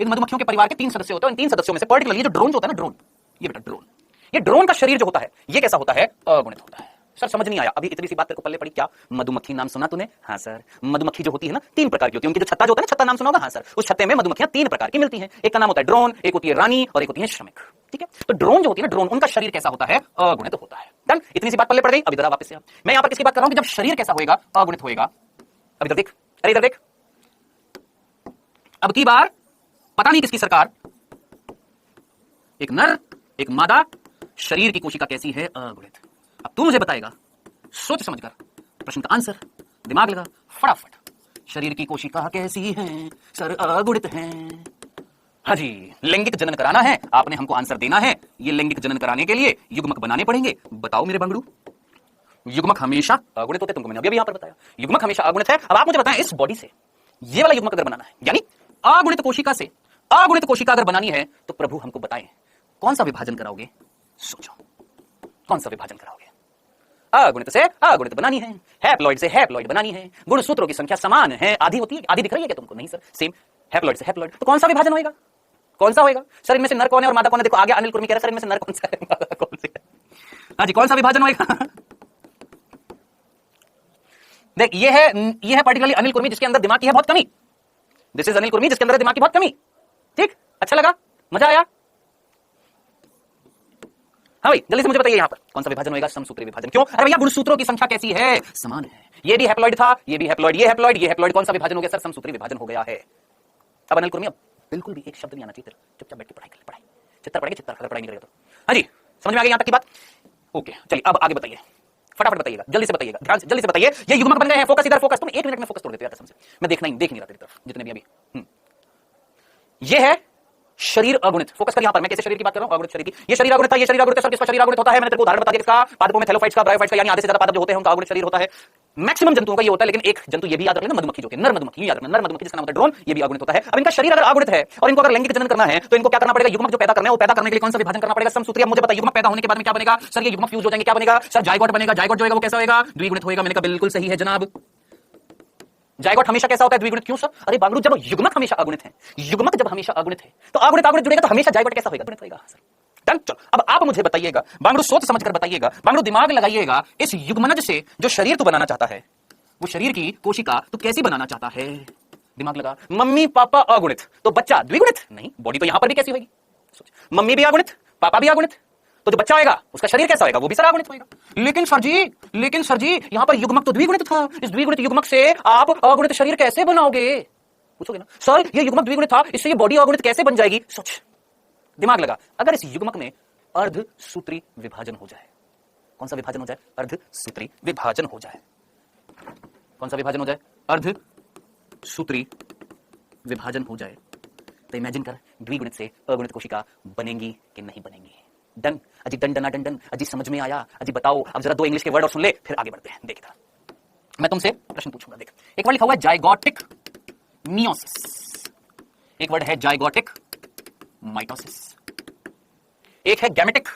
इन मधुमक्खियों के परिवार के 3 सदस्य होते हैं, इन 3 सदस्यों में से पर्टिकुलरली जो ड्रोन होता है ना, ड्रोन, ये बेटा ड्रोन, ये ड्रोन का शरीर जो होता है ये कैसा होता है, अगुणित होता है। सर समझ नहीं आया, अभी इतनी सी बात तेरे को पल्ले पड़ी क्या, मधुमक्खी नाम सुना तूने, हाँ सर। मधुमक्खी जो होती है ना 3 प्रकार की होती है, उनकी जो छत्ता जो होता है ना, छत्ता नाम सुना होगा, हाँ सर। उस छत्ते में मधुमक्खियां 3 प्रकार की मिलती हैं, एक का नाम होता है ड्रोन, एक होती है रानी, और एक होती है श्रमिक, ठीक है। तो ड्रोन जो होती है ना, ड्रोन, उनका शरीर कैसा होता है, अगुणित होता है। डन, इतनी सी बात पल्ले पड़ गई। अब इधर वापस से मैं यहां पर किसकी बात कर रहा हूं कि जब शरीर कैसा होगा, अगुणित होगा। अब इधर देख, अरे इधर देख, अब की बार पता नहीं किसकी सरकार, एक नर एक मादा, शरीर की कोशिका कैसी है, अगुणित। अब तू मुझे बताएगा सोच समझकर प्रश्न का आंसर, दिमाग लगा फटाफट, शरीर की कोशिका कैसी है सर, अगुणित है। हाँ जी, लैंगिक जनन कराना है, आपने हमको आंसर देना है। ये लैंगिक जनन कराने के लिए युग्मक बनाने पड़ेंगे। बताओ मेरे बंगड़ू, युग्मक हमेशा अगुणित होते, तुमको मैंने अभी यहां पर बताया, युग्मक हमेशा अगुणित है। अब आप मुझे बताएं, इस बॉडी से ये वाला युग्मक अगर बनाना है, यानी अगुणित कोशिका से अगुणित कोशिका अगर बनानी है, तो प्रभु हमको बताएं कौन सा विभाजन कराओगे, सोचो कौन सा विभाजन कराओगे। अगुणित से अगुणित बनानी है, हैप्लॉइड से हैप्लॉइड बनानी है, गुणसूत्रों की संख्या समान है, आधी होती है, आधी दिख रही है क्या तुमको, नहीं सर, सेम, हैप्लॉइड से हैप्लॉइड, तो कौन सा विभाजन होगा, कौन सा होगा सर, इनमें से नर कौन है और मादा कौन है। देखो आगे अनिल कुर्मी कह रहा है, सर इनमें से नर कौन सा है, मादा कौन सी है। हाँ जी, कौन सा विभाजन होगा। देख ये है पर्टिकुलरली अनिल कुर्मी, जिसके अंदर दिमाग की है बहुत कमी। दिस इज अनिल कुर्मी, जिसके अंदर दिमाग की बहुत कमी। ठीक, अच्छा लगा, मजा आया। हाँ भाई जल्दी से मुझे बताइए यहाँ पर कौन सा विभाजन होगा, समसूत्री विभाजन। क्यों, अरे भैया गुणसूत्रों की संख्या कैसी है, समान है। ये भी हैप्लॉइड था, ये भी हैप्लॉइड, ये हैप्लॉइड, ये हैप्लॉइड, कौन सा विभाजन हो गया सर, समसूत्री विभाजन हो गया है। अब अनिल कुर्मी अब बिल्कुल भी एक शब्द नहीं आना चाहिए, चुपचाप बैठ के पढ़ाई कर, पढ़ाई चित्तर पड़ेगी, चित्तर, अगर पढ़ाई नहीं करेगा तो। हाँ जी, समझ में आ गई यहां तक की बात? ओके, चलिए अब आगे बताइए, फटाफट बताइए, जल्दी से बताइएगा, ध्यान से जल्दी से बताइए। ये युग्मक बन गए हैं, फोकस इधर, फोकस। तुम 1 मिनट में फोकस तोड़ देते हो यार कसम से, मैं देख नहीं रहा तेरी तरफ जितने भी अभी। ये है शरीर अगुणित, फोकस कर यहां पर। मैं कैसे शरीर की बात कर रहा हूं? अगुणित शरीर की। ये शरीर अगुणित था, ये शरीर अगुणित है। सर किसका शरीर अगुणित होता है? मैंने तेरे को उदाहरण बता दिया किसका, पादपों में थैलोफाइट्स का, ब्रायोफाइट्स का, यानी आधे से ज्यादा पादप जो होते हैं उनका अगुणित शरीर होता है। मैक्सिमम जंतुओं का ये होता है, लेकिन एक जंतु ये भी याद रखना, मधुमक्खी, जो कि नर मधुमक्खी, याद रखना, नर मधुमक्खी जिसका नाम होता है ड्रोन, ये भी अगुणित होता है। अब इनका शरीर अगर अगुणित है और इनको अगर लैंगिक जनन करना है तो इनको क्या करना पड़ेगा? युग्मक जो पैदा करना है, वो पैदा करने के लिए कौन सा विभाजन करना पड़ेगा? समसूत्री। अब मुझे बताइए युग्मक पैदा होने के बाद में क्या बनेगा? सर ये युग्मक फ्यूज हो जाएंगे, क्या बनेगा? सर जायगोट बनेगा। जायगोट जो होगा वो कैसा होगा? द्विगुणित होगा। मैंने कहा बिल्कुल सही है जनाब, जायगोट हमेशा कैसा होता है? द्विगुणित। क्यों सर? अरे बांगड़ू, जब युग्मक हमेशा अगुणित है, युग्मक जब हमेशा अगुणित है तो अगुणित अगुणित जुड़ेगा तो हमेशा जायगोट कैसा होगा? अगुणित होगा सर। डन। चलो अब आप मुझे बताइएगा, बांगड़ू सोच समझकर बताइएगा, बांगड़ू दिमाग लगाइएगा, इस युग्मनज से जो शरीर तू बनाना चाहता है, वो शरीर की कोशिका तू कैसी बनाना चाहता है? दिमाग लगा। मम्मी पापा अगुणित तो बच्चा द्विगुणित? नहीं, बॉडी तो यहां पर भी कैसी होगी? सोच, मम्मी भी अगुणित, पापा भी अगुणित, तो जो बच्चा होगा उसका शरीर कैसा होगा? वो भी सर अगुणित होगा। लेकिन सर जी यहां पर युग्मक तो द्विगुणित था, इस द्विगुणित युग्मक से आप अगुणित शरीर कैसे बनाओगे? पूछोगे ना सर, ये युग्मक द्विगुणित था, इससे ये बॉडी अगुणित कैसे बन जाएगी? सोच, दिमाग लगा। अगर इस युग्मक में अर्धसूत्री विभाजन हो जाए, कौन सा विभाजन हो जाए? अर्धसूत्री विभाजन हो जाए। कौन सा विभाजन हो जाए? अर्धसूत्री विभाजन हो जाए, तो इमेजिन कर द्विगुणित से अगुणित कोशिका बनेंगी कि नहीं बनेंगी? डन अजी, डन डना डन डन अजी, समझ में आया? अजी बताओ। अब जरा 2 इंग्लिश के वर्ड और सुन ले, फिर आगे बढ़ते हैं। देख इधर, मैं तुमसे प्रश्न पूछूंगा। देख, एक वर्ड लिखा हुआ है जाइगोटिक मियोसिस, एक वर्ड है जाइगोटिक माइटोसिस, एक है गैमेटिक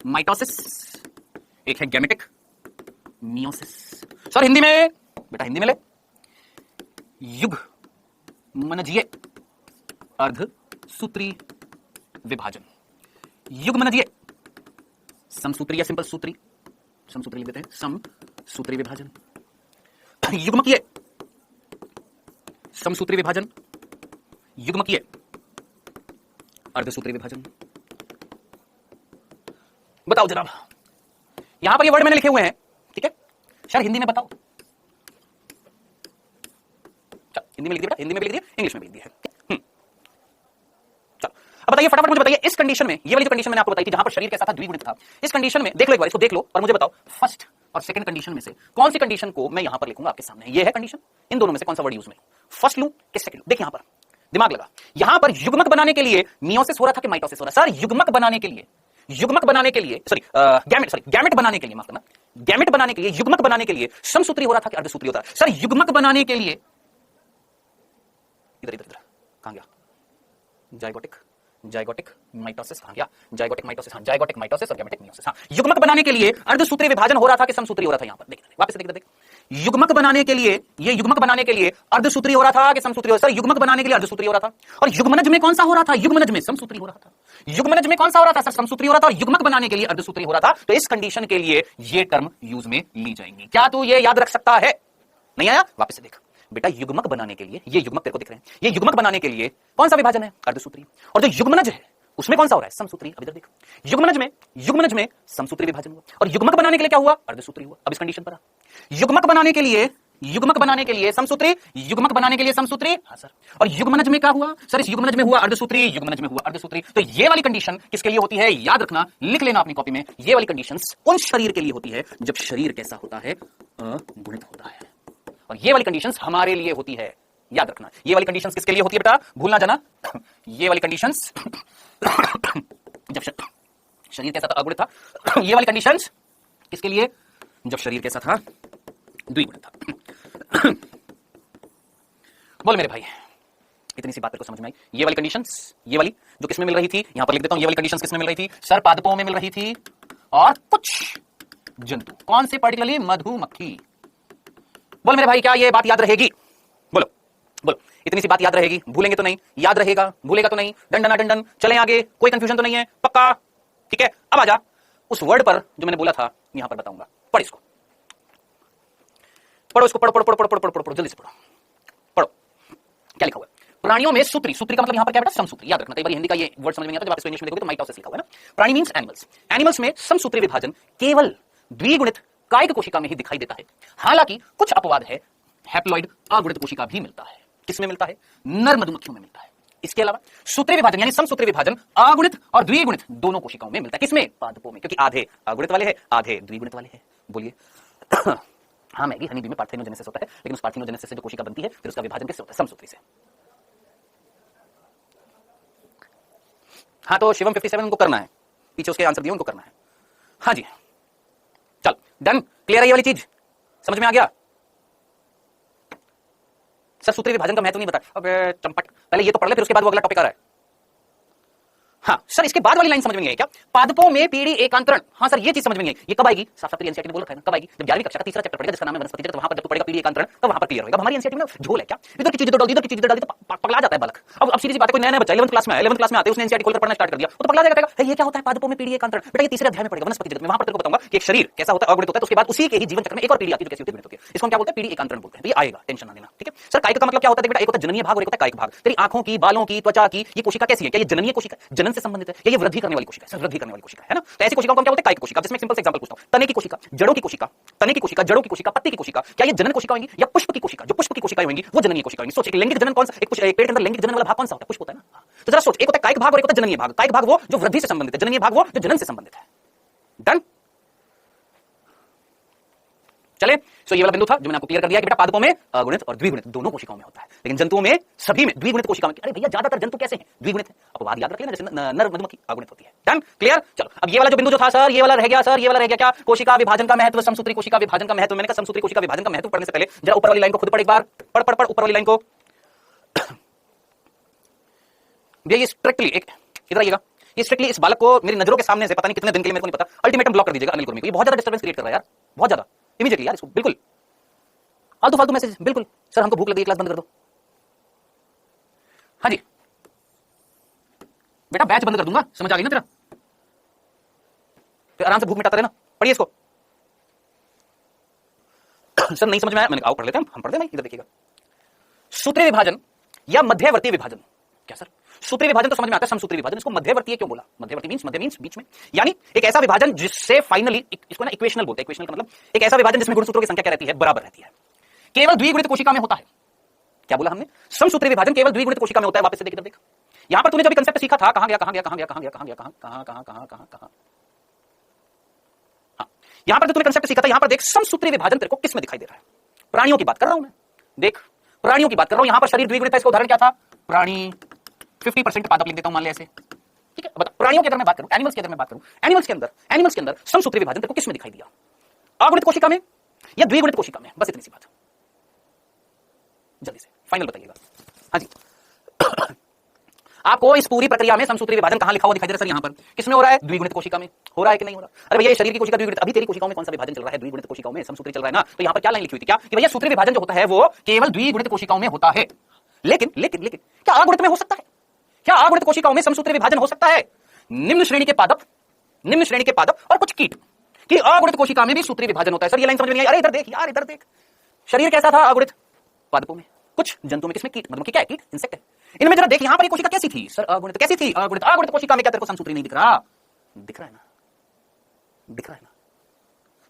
माइटोसिस, एक है गैमेटिक मियोसिस। सर हिंदी में, बेटा हिंदी में ले, युग्मनजीय अर्धसूत्री विभाजन, युग्मनजीय समसूत्री या सिंपल सूत्री, समसूत्री लिख देते हैं, समसूत्री विभाजन, युग्मकीय समसूत्री विभाजन, युग्मकीय अर्धसूत्री विभाजन। बताओ जनाब, यहां पर ये वर्ड मैंने लिखे हुए हैं, ठीक है? सर हिंदी में बताओ। चल हिंदी में लिख दिया, हिंदी में भी लिख दिया, इंग्लिश में भी लिख दिया है। चलो अब बताइए फटाफट मुझे बताइए, इस कंडीशन में, ये वाली जो कंडीशन मैंने आपको बताई थी जहां पर शरीर कैसा था? द्विगुणित था। इस कंडीशन में देख लो एक बार, इसको देख लो और मुझे बताओ फर्स्ट और सेकंड कंडीशन में से कौन सी कंडीशन को मैं यहां पर लिखूंगा आपके सामने? ये है कंडीशन, इन दोनों में से कौन सा वर्ड यूज में? फर्स्ट लूं कि सेकंड लूं? देख यहां पर दिमाग लगा, यहां पर युग्मक बनाने के लिए मियोसिस हो रहा था कि माइटोसिस हो रहा? सर युग्मक बनाने के लिए, युग्मक बनाने के लिए, गैमेट बनाने के लिए, माफ करना, गैमेट बनाने के लिए, युग्मक बनाने के लिए समसूत्री हो रहा था कि अर्धसूत्री होता? सर युग्मक बनाने के लिए, इधर इधर इधर कहां गया? जाइगोटिक माइटोसिस कहां गया? जाइगोटिक माइटोसिस, हां, जाइगोटिक माइटोसिस और गैमेटिक मियोसिस। हां, युग्मक बनाने के लिए अर्धसूत्री विभाजन हो रहा था कि समसूत्री हो रहा था? यहां पर देख, वापस देख, युग्मक बनाने के लिए, ये युग्मक बनाने के लिए अर्धसूत्री हो रहा था कि समसूत्री हो रहा था? सर युग्मक बनाने के लिए अर्धसूत्री हो रहा था। और युग्मनज में कौन सा हो रहा था? युग्मनज में समसूत्री हो रहा था। युग्मनज में कौन सा हो रहा था? सर समसूत्री हो रहा था। और युग्मक बनाने के लिए अर्धसूत्री हो रहा था। तो इस कंडीशन के लिए ये टर्म यूज में ली जाएंगी। क्या तू ये याद रख सकता है? नहीं आया? वापस से देख बेटा, युग्मक बनाने के लिए, ये युग्मक तेरे को दिख रहे हैं, ये युग्मक बनाने के लिए कौन सा विभाजन है? अर्धसूत्री। और जो युग्मनज है उसमें कौन सा हो रहा है? समसूत्री। अब इधर देख, युग्मनज में समसूत्री विभाजन हुआ और युग्मक बनाने के लिए क्या हुआ? अर्धसूत्री हुआ। अब इस कंडीशन पर युग्मक बनाने के लिए समसूत्री, युग्मक बनाने के लिए समसूत्री, हां सर। और युग्मनज में क्या हुआ? सर इस युग्मनज में हुआ अर्धसूत्री, युग्मनज में हुआ अर्धसूत्री। तो ये वाली कंडीशन किसके लिए होती है? याद रखना, लिख लेना अपनी कॉपी में, ये वाली कंडीशंस उन शरीर के लिए होती है जब शरीर कैसा होता है? अगुणित होता है। और ये वाली कंडीशंस हमारे लिए होती है, याद रखना। ये वाली कंडीशंस किसके लिए होती है बेटा? भूलना जाना। ये वाली कंडीशंस जब शरीर कैसा था? अगुणित था। ये वाली कंडीशंस किसके लिए? जब शरीर कैसा था? द्विगुणित था। बोल मेरे भाई, इतनी सी बात को समझ में आई? ये वाली कंडीशंस, ये वाली जो किसमें मिल रही थी, यहां पर लिख देता हूं, ये वाली कंडीशंस किसमें मिल रही थी? सर पादपों में मिल रही थी और कुछ जंतु। कौन से? पर्टिकुलरली मधुमक्खी। बोल मेरे भाई, क्या ये बात याद रहेगी? बोलो बोलो, इतनी सी बात याद रहेगी? भूलेंगे तो नहीं? याद रहेगा? भूलेगा तो नहीं? डंडना डंडन, चलें आगे, कोई कंफ्यूजन तो नहीं है? पक्का? ठीक है, अब आजा उस वर्ड पर जो मैंने बोला था, यहां पर बताऊंगा। पढ़ इसको, पढ़ो इसको, पढ़ो पढ़ो पढ़ो पढ़ो पढ़ो पढ़ो, जल्दी से पढ़ो पढ़ो। क्या लिखा हुआ है? प्राणियों में सूत्री, सूत्री का मतलब यहां पर क्या बेटा? समसूत्री। याद रखना, कई बार हिंदी का ये वर्ड समझ में नहीं आता, जब आप इसको इंग्लिश में देखोगे तो माइटोसिस लिखा हुआ है ना। प्राणी मींस एनिमल्स, एनिमल्स में समसूत्री विभाजन केवल द्विगुणित कायिक कोशिका में ही दिखाई देता है। हालांकि कुछ अपवाद है, हैप्लॉइड अगुणित कोशिका भी मिलता है। किसमें मिलता है? नर मधुमक्खियों में मिलता है। इसके अलावा सूत्रीय विभाजन यानी समसूत्रीय विभाजन अगुणित और द्विगुणित दोनों कोशिकाओं में मिलता है। किसमें? पादपों में, क्योंकि आधे अगुणित वाले हैं, आधे द्विगुणित वाले हैं। बोलिए। हाँ मैगी हनी बी में पार्थेनोजेनेसिस होता है, लेकिन उस पार्थेनोजेनेसिस से जो कोशिका बनती है फिर उसका विभाजन किससे होता है? समसूत्री से। हाँ तो शिवम 57 उनको करना है, पीछे उसके आंसर दिए उनको करना है। हाँ जी चल डन, क्लियर है ये वाली चीज, समझ में आ गया? सर सूत्री विभाजन का महत्व नहीं बता। अबे चंपट, पहले ये तो पढ़ ले फिर उसके बाद वो अगला टॉपिक आ रहा है। हाँ सर इसके बाद वाली लाइन समझ में नहीं आई क्या? पादपों में पीढ़ी एकांतरण। हाँ सर ये चीज समझ में नहीं आई, ये कब आएगी? साफ साफ एनसीईआरटी ने बोल रखा है ना, कब आएगी? जब 11वीं कक्षा का तीसरा चैप्टर पढ़ेगा जिसका नाम है वनस्पति चक्र, वहां पर जब तू पढ़ेगा पीढ़ी एकांतरण तो वहां पर क्लियर होगा। हमारी एनसीईआरटी में झोल है क्या? इधर की चीज इधर डाल दी, इधर की चीज इधर डाल दी तो पगला जाता है बालक। अब सीधी सी बात है, कोई नया नया बच्चा 11th क्लास में आया, 11th क्लास में आते उसने एनसीईआरटी खोलकर पढ़ना स्टार्ट कर दिया, वो तो पगला जाएगा, कहेगा ये क्या होता है पादपों में पीढ़ी एकांतरण। बेटा ये तीसरे अध्याय में पढ़ेगा वनस्पति जगत में, वहां पर तेरे को बताऊंगा कि एक शरीर कैसा होता है, अगुणित होता है, तो उसके बाद उसी के ही जीवन चक्र में एक और पीढ़ी आती है जो कैसी होती है, इसको हम क्या बोलते हैं? पीढ़ी एकांतरण बोलते हैं। तो ये आएगा, टेंशन ना लेना, ठीक है? सर कायिक का मतलब क्या होता है? बेटा एक होता है जननीय भाग और एक होता है कायिक भाग। तेरी आंखों की, बालों की, त्वचा की ये कोशिका कैसी है? क्या ये जननीय कोशिका जनन से संबंधित है या ये वृद्धि करने वाली कोशिका है? सर वृद्धि करने वाली कोशिका है ना। तो ऐसी कोशिकाओं को क्या बोलते हैं? कायिक कोशिका। जिसमें सिंपल से एग्जांपल पूछता हूं, तने की कोशिका, जड़ों की कोशिका, तने की कोशिका, जड़ों की कोशिका, पत्ती की कोशिका, क्या ये जनन कोशिका होंगी या पुष्प की कोशिका? जो पुष्प की कोशिकाएं होंगी वो जननीय कोशिका होंगी। सोच एक लैंगिक जनन कौन सा, एक पेड़ के अंदर लैंगिक जनन वाला भाग कौन सा होता है? पुष्प होता है ना। तो जरा सोच, एक होता है कायिक भाग और एक होता है जननीय भाग। कायिक भाग वो जो वृद्धि से संबंधित है, जननीय भाग वो जो जनन से संबंधित है। डन। चले सो ये वाला बिंदु था जो मैंने आपको क्लियर कर दिया कि बेटा पादपों में अगुणित और द्विगुणित दोनों कोशिकाओं में होता है, लेकिन जंतुओं में सभी में द्विगुणित कोशिकाओं में। अरे भैया ज्यादातर जंतु कैसे हैं? द्विगुणित है। अपवाद याद रख लेना, जैसे नर मधुमक्खी अगुणित होती है। Done clear. चलो अब ये वाला जो बिंदु जो था सर ये वाला रह गया, सर ये वाला रह गया क्या? कोशिका विभाजन का महत्व, समसूत्री कोशिका विभाजन का महत्व। मैंने कहा समसूत्री कोशिका विभाजन का महत्व पढ़ने से पहले जरा ऊपर वाली लाइन को खुद पढ़ एक बार, पढ़ ऊपर वाली लाइन को। भैया ये स्ट्रिक्टली एक इधर आइएगा, ये स्ट्रिक्टली इस बालक को मेरी नजरों के सामने से पता नहीं कितने दिन के लिए मेरे को नहीं पता अल्टीमेटम ब्लॉक कर दीजिएगा अनिल कुर्मी को। ये बहुत ज्यादा डिस्टर्बेंस क्रिएट कर रहा है यार, बहुत ज्यादा। इमीडिएटली यार इसको बिल्कुल फालतू मैसेज, बिल्कुल सर हमको भूख लगी क्लास बंद कर दो। हाँ जी बेटा बैच बंद कर दूंगा, समझ आ गई ना तेरा? तो आराम से भूख मिटाता रहे ना, पढ़िए इसको। सर नहीं समझ में आया, मैंने आओ पढ़ लेते हैं हम पढ़ते हैं। इधर देखिएगा, सूत्रीय विभाजन या मध्यवर्ती विभाजन। क्या सर? सूत्रीय विभाजन तो समझ में आता है, समसूत्री विभाजन इसको मध्यवर्तीय क्यों बोला? मध्यवर्ती मींस मध्य मींस बीच में, यानी एक ऐसा विभाजन जिससे फाइनली इसको ना इक्वेशनल बोलते हैं। इक्वेशनल का मतलब एक ऐसा विभाजन जिसमें गुणसूत्रों की संख्या क्या रहती है? बराबर रहती है। केवल द्विगुणित कोशिका में होता है। क्या बोला हमने? समसूत्री विभाजन केवल द्विगुणित कोशिका में होता है। वापस से देख इधर देख, यहां पर तूने जब कंसेप्ट सीखा था, कहां गया कहां गया कहां गया कहां गया कहां गया कहां, हाँ यहां पर तूने कंसेप्ट सीखा था, यहां पर देख समसूत्री विभाजन तेरे को किस में दिखाई दे रहा है? प्राणियों की बात कर रहा हूं मैं, देख प्राणियों की बात कर रहा हूं। यहां पर शरीर द्विगुणित है, इसका उदाहरण क्या था? प्राणी 50% पादप लिख देता हूं मान ले ऐसे, ठीक है? बता प्राणियों के अंदर मैं बात करूं, एनिमल्स के अंदर मैं बात करूं, एनिमल्स के अंदर समसूत्री विभाजन तेरे को किस में दिखाई दिया? अगुणित कोशिका में या द्विगुणित कोशिका में? बस इतनी सी बात, जल्दी से फाइनल बताइएगा। हाँ जी आपको इस पूरी प्रक्रिया में समसूत्री विभाजन कहां लिखा हुआ दिखाई दे रहा है? सर यहां पर किसमें हो रहा है? द्विगुणित कोशिका में हो रहा है कि नहीं हो रहा? अरे भैया शरीर की कोशिका द्विगुणित, अभी तेरी कोशिकाओं में कौन सा विभाजन चल रहा है? द्विगुणित कोशिकाओं में समसूत्री चल रहा है ना। तो यहां पर क्या लाइन लिखी हुई थी क्या कि भैया सूत्री विभाजन जो होता है वो केवल द्विगुणित कोशिकाओं में होता है। लेकिन लेकिन लेकिन क्या अगुणित में हो सकता है? क्या अगुणित कोशिकाओं में समसूत्री विभाजन हो सकता है? निम्न श्रेणी के पादप और कुछ कीट की अगुणित कोशिका में भी सूत्री विभाजन होता है। सर ये लाइन समझ में नहीं आई? अरे इधर देख यार, इधर देख, शरीर कैसा था? अगुणित पादपों में, कुछ जंतुओं में, किसमें? कीट, मधुमक्खी क्या है? कीट, इंसेक्ट है। इनमें जरा देख यहां पर ये कोशिका कैसी थी? सर अगुणित। कैसी थी? अगुणित। अगुणित कोशिका में क्या तेरे को समसूत्री नहीं दिख रहा? दिख रहा है ना, दिख रहा है ना।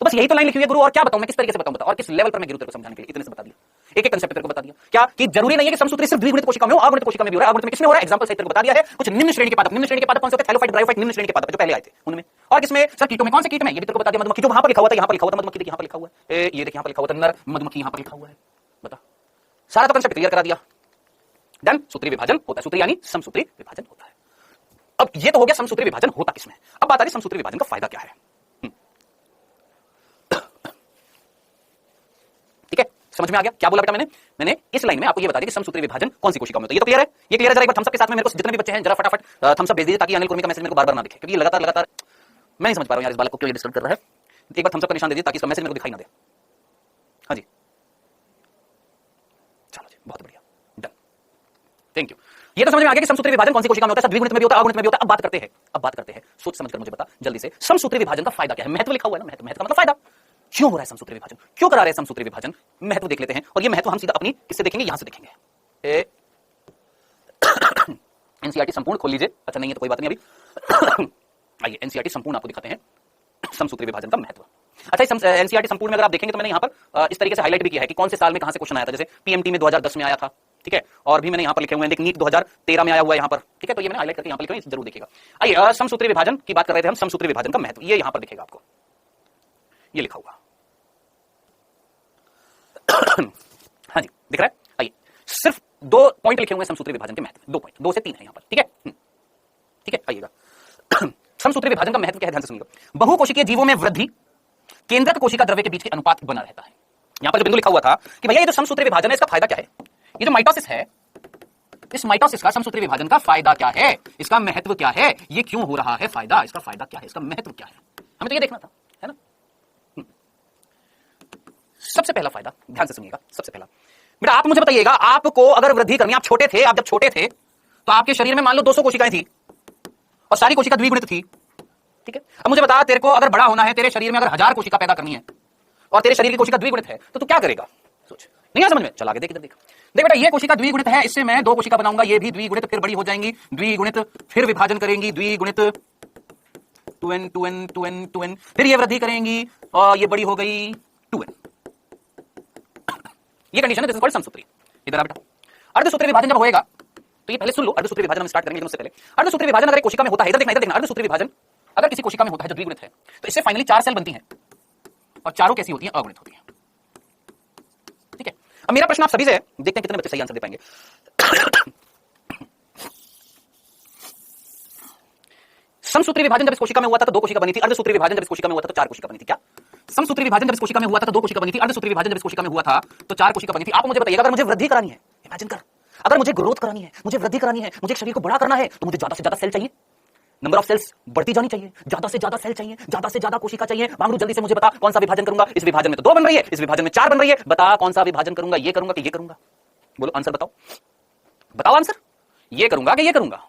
तो बस यही तो लाइन लिखी हुई है गुरु, और क्या बताऊं मैं, किस तरीके से बताऊं? बता, और किस लेवल पर मैं गिरूं तेरे को समझाने के लिए? इतने से बता दिया, एक एक कंसेप्ट तेरे को बता दिया। क्या कि जरूरी नहीं है कि समसूत्री सिर्फ द्विगुणित कोशिका में हो, अगुणित कोशिका में भी हो रहा है। अगुणित में किसमें हो रहा है? एग्जांपल सहित तेरे को बता दिया है। कुछ निम्न श्रेणी के पादप, निम्न श्रेणी के पादप कौन से होते हैं? थैलोफाइट, ब्रायोफाइट, निम्न श्रेणी के पादप जो पहले आए थे उनमें। और किसमें? सर कीटों में। कौन से कीट में? ये भी तेरे को बता दिया। मधुमक्खी जो वहां पर लिखा हुआ था, यहां पर लिखा हुआ था मधुमक्खी, देखिए यहां पर लिखा हुआ है, ये देखिए यहां पर लिखा हुआ था नर मधुमक्खी, यहां पर लिखा हुआ है। बता, सारा तो कंसेप्ट क्लियर करा दिया। डन। सूत्री विभाजन होता है, सूत्री यानी समसूत्री विभाजन होता है। अब ये तो हो गया समसूत्री विभाजन होता किसमें। अब बात आ रही समसूत्री विभाजन का फायदा क्या है। ठीक है, समझ में आ गया क्या बोला बेटा मैंने इस लाइन में आपको ये बता दिया कि समसूत्री विभाजन कौन सी कोशिका में होता है। ये तो क्लियर है, ये क्लियर है। जरा एक बार थम्स अप के साथ में मेरे को जितने भी बच्चे हैं जरा फटाफट थम्स अप भेज दीजिए, ताकि अनिल कुर्मी का मैसेज मेरे को बार-बार ना दिखे, क्योंकि लगातार मैं नहीं समझ पा रहा हूं यार इस बालक को क्यों ये डिस्टर्ब कर रहा है। एक बार थम्स अप का निशान दे दीजिए ताकि इसका मैसेज मेरे को दिखाई ना दे। हाँ जी चलो जी, बहुत बढ़िया, डन, थैंक यू। ये तो समझ में आ गया कि समसूत्री विभाजन कौन सी कोशिका में होता है। द्विगुणित में भी होता है, अगुणित में भी होता है। अब बात करते हैं, सोच समझकर मुझे बता जल्दी से, समसूत्री विभाजन का फायदा क्या है। महत्व लिखा हुआ है ना, महत्व का मतलब फायदा। क्यों हो रहा है समसूत्री विभाजन, क्यों करा रहे हैं समसूत्री विभाजन, महत्व देख लेते हैं। और ये महत्व हम सीधा अपनी किससे देखेंगे? यहां से देखेंगे। एनसीईआरटी संपूर्ण खोल लीजिए। अच्छा नहीं है तो कोई बात नहीं, अभी आइए एनसीईआरटी संपूर्ण आपको दिखाते हैं समसूत्री विभाजन का महत्व। अच्छा एनसीईआरटी संपूर्ण में अगर आप देखेंगे तो मैंने यहां पर इस तरीके से हाईलाइट भी किया है कि कौन से साल में कहां से क्वेश्चन आया था। जैसे पीएमटी में 2010 में आया था, ठीक है, और भी मैंने यहां पर लिखे हुए हैं, देख नीट 2013 में आया हुआ है यहां पर, ठीक है, तो ये मैंने हाईलाइट करके यहां पर लिखे हुए, जरूर देखिएगा। आइए, समसूत्री विभाजन की बात कर रहे थे हम, समसूत्री विभाजन का महत्व, ये यहां पर दिखेगा आपको, ये लिखा हुआ। हाँ जी, दिख रहा है। आइए, सिर्फ 2 पॉइंट लिखे हुए हैं समसूत्री विभाजन के महत्व, 2 पॉइंट, 2 से 3 है यहां पर, ठीक है, ठीक है। आइएगा, समसूत्री विभाजन का महत्व क्या है, ध्यान से सुनिएगा। बहुकोशिकीय जीवों में वृद्धि केंद्रक कोशिका द्रव्य के बीच के अनुपात बना रहता है। यहां पर जो बिंदु लिखा हुआ था कि भैया ये जो समसूत्री विभाजन है, इसका फायदा क्या है, ये जो माइटोसिस है, इस माइटोसिस का समसूत्री विभाजन का फायदा क्या है, इसका महत्व क्या है, ये क्यों हो रहा है, फायदा, इसका फायदा क्या है, इसका महत्व क्या है, हमें तो ये देखना था, है ना। सबसे पहला फायदा, ध्यान से सुनिएगा, सबसे पहला बेटा आप मुझे बताइएगा, आपको अगर वृद्धि करनी, आप छोटे थे, आप जब छोटे थे तो आपके शरीर में मान लो 200 कोशिकाएं थी और सारी कोशिका द्विगुणित थी, ठीक है। अब मुझे बता, तेरे को अगर बड़ा होना है, तेरे शरीर में अगर 1000 कोशिका पैदा करनी है और तेरे शरीर की कोशिका द्विगुणित है, तो तू क्या करेगा, सोच, नहीं आ समझ में, चल आगे देख, इधर देख, देख बेटा ये कोशिका द्विगुणित है, इससे मैं 2 कोशिका बनाऊंगा, ये भी द्विगुणित, फिर बड़ी हो जाएंगी, द्विगुणित, फिर विभाजन करेंगी, द्विगुणित, 2n 2n 2n 2n, फिर ये वृद्धि करेंगी और ये बड़ी हो गई 2n। ये कंडीशन है, दिस इज कॉल्ड समसूत्री। इधर आ बेटा, अर्धसूत्री विभाजन जब होएगा, तो ये पहले सुन लो, अर्धसूत्री विभाजन हम स्टार्ट करेंगे, लेकिन उससे पहले अर्धसूत्री विभाजन अगर एक कोशिका में होता है, इधर देखना, इधर देखना, अर्धसूत्री विभाजन अगर किसी कोशिका में होता है जो द्विगुणित है, तो इससे फाइनली 4 सेल बनती हैं और चारों कैसी होती हैं, अगुणित होती हैं, ठीक है। अब मेरा प्रश्न आप सभी से है, देखते हैं कितने बच्चे सही आंसर दे पाएंगे। समसूत्री विभाजन जब इस कोशिका में हुआ था तो 2 कोशिका बनी थी, अर्धसूत्री विभाजन जब इस कोशिका में हुआ था तो 4 कोशिका बनी थी। क्या समसूत्री विभाजन जब इस कोशिका में हुआ था तो 2 कोशिका बनी थी, अर्धसूत्री विभाजन जब इस कोशिका में हुआ था तो 4 कोशिका बनी थी। आप मुझे बताइएगा, अगर मुझे वृद्धि करानी है, इमेजिन कर, अगर मुझे ग्रोथ करानी है, मुझे वृद्धि करानी है, मुझे शरीर को बड़ा करना है, तो मुझे ज्यादा से ज्यादा सेल चाहिए, नंबर ऑफ सेल्स बढ़ती जानी चाहिए, ज्यादा से ज्यादा सेल चाहिए, ज्यादा से ज्यादा कोशिका चाहिए। मांगरू जल्दी से मुझे बता, कौन सा विभाजन करूंगा, इस विभाजन में तो 2 बन रही है, इस विभाजन में 4 बन रही है, बता कौन सा विभाजन करूंगा, ये करूंगा कि ये करूंगा, बोलो आंसर बताओ, बताओ आंसर, ये करूंगा कि ये करूंगा।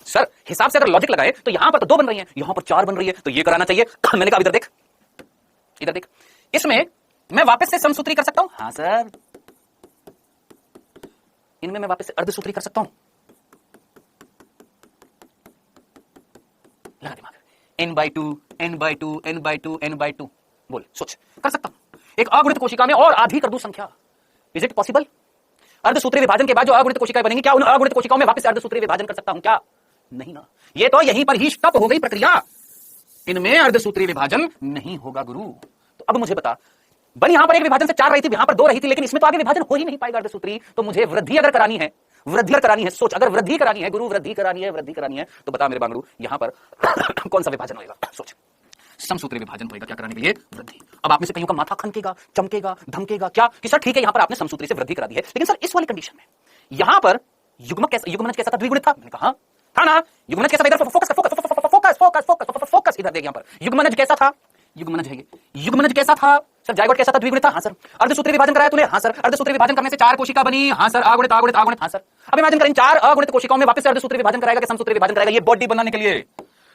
सर हिसाब से अगर लॉजिक लगाए तो यहां पर तो 2 बन रही है, यहां पर 4 बन रही है, तो ये कराना चाहिए। मैंने कहा इधर देख, इधर देख, इसमें मैं वापस से समसूत्री कर सकता हूं, हाँ सर, इनमें मैं वापस से अर्धसूत्री कर सकता हूं, लगा दिमाग, n/2 n/2 n/2 n/2, बोल सोच, कर सकता हूं। एक अगुणित कोशिका में और आधी कर दूं संख्या, इज इट पॉसिबल? अर्धसूत्री विभाजन के बाद जो अगुणित कोशिकाएं बनेंगी, क्या उन अगुणित कोशिकाओं में वापस से अर्धसूत्री विभाजन कर सकता हूं क्या? नहीं ना, ये तो यहीं पर ही स्टॉप हो गई प्रक्रिया, इनमें अर्धसूत्री विभाजन नहीं होगा गुरु। तो अब मुझे बता, बन यहां पर एक विभाजन से 4 रही थी, यहां पर 2 रही थी, लेकिन इसमें तो आगे विभाजन हो ही नहीं पाएगा अर्धसूत्री। तो मुझे वृद्धि अगर करानी है, वृद्धि अगर करानी है, सोच, अगर वृद्धि करानी है गुरु, वृद्धि करानी है, वृद्धि करानी है, तो बता मेरे बांगड़ू यहां पर कौन सा विभाजन होगा, सोच, समसूत्री विभाजन होगा क्या कराने के लिए, वृद्धि। अब आप में से कईयों का माथा खनकेगा, चमकेगा, धमकेगा, क्या कि सर ठीक है, यहां पर आपने समसूत्री से वृद्धि करा दी है, लेकिन सर इस वाली कंडीशन में यहां पर युग्मनज कैसा था, द्विगुणित था। मैंने कहा था ना, युग्मनज कैसा, इधर focus focus focus focus focus, इधर देख, यहां पर युग्मनज कैसा था, युग्मनज है, युग्मनज कैसा था सर, जाइगोट कैसा था, द्विगुणित था, हाँ सर। अर्धसूत्री विभाजन कराया तूने, हाँ सर। अर्धसूत्री विभाजन करने से 4 कोशिका बनी, हाँ सर। अगुणित अगुणित अगुणित, हाँ सर। अब इमेजिन करें 4 अगुणित कोशिकाओं में वापस से अर्धसूत्री विभाजन कराएगा कि समसूत्री विभाजन कराएगा, ये बॉडी बनाने के लिए,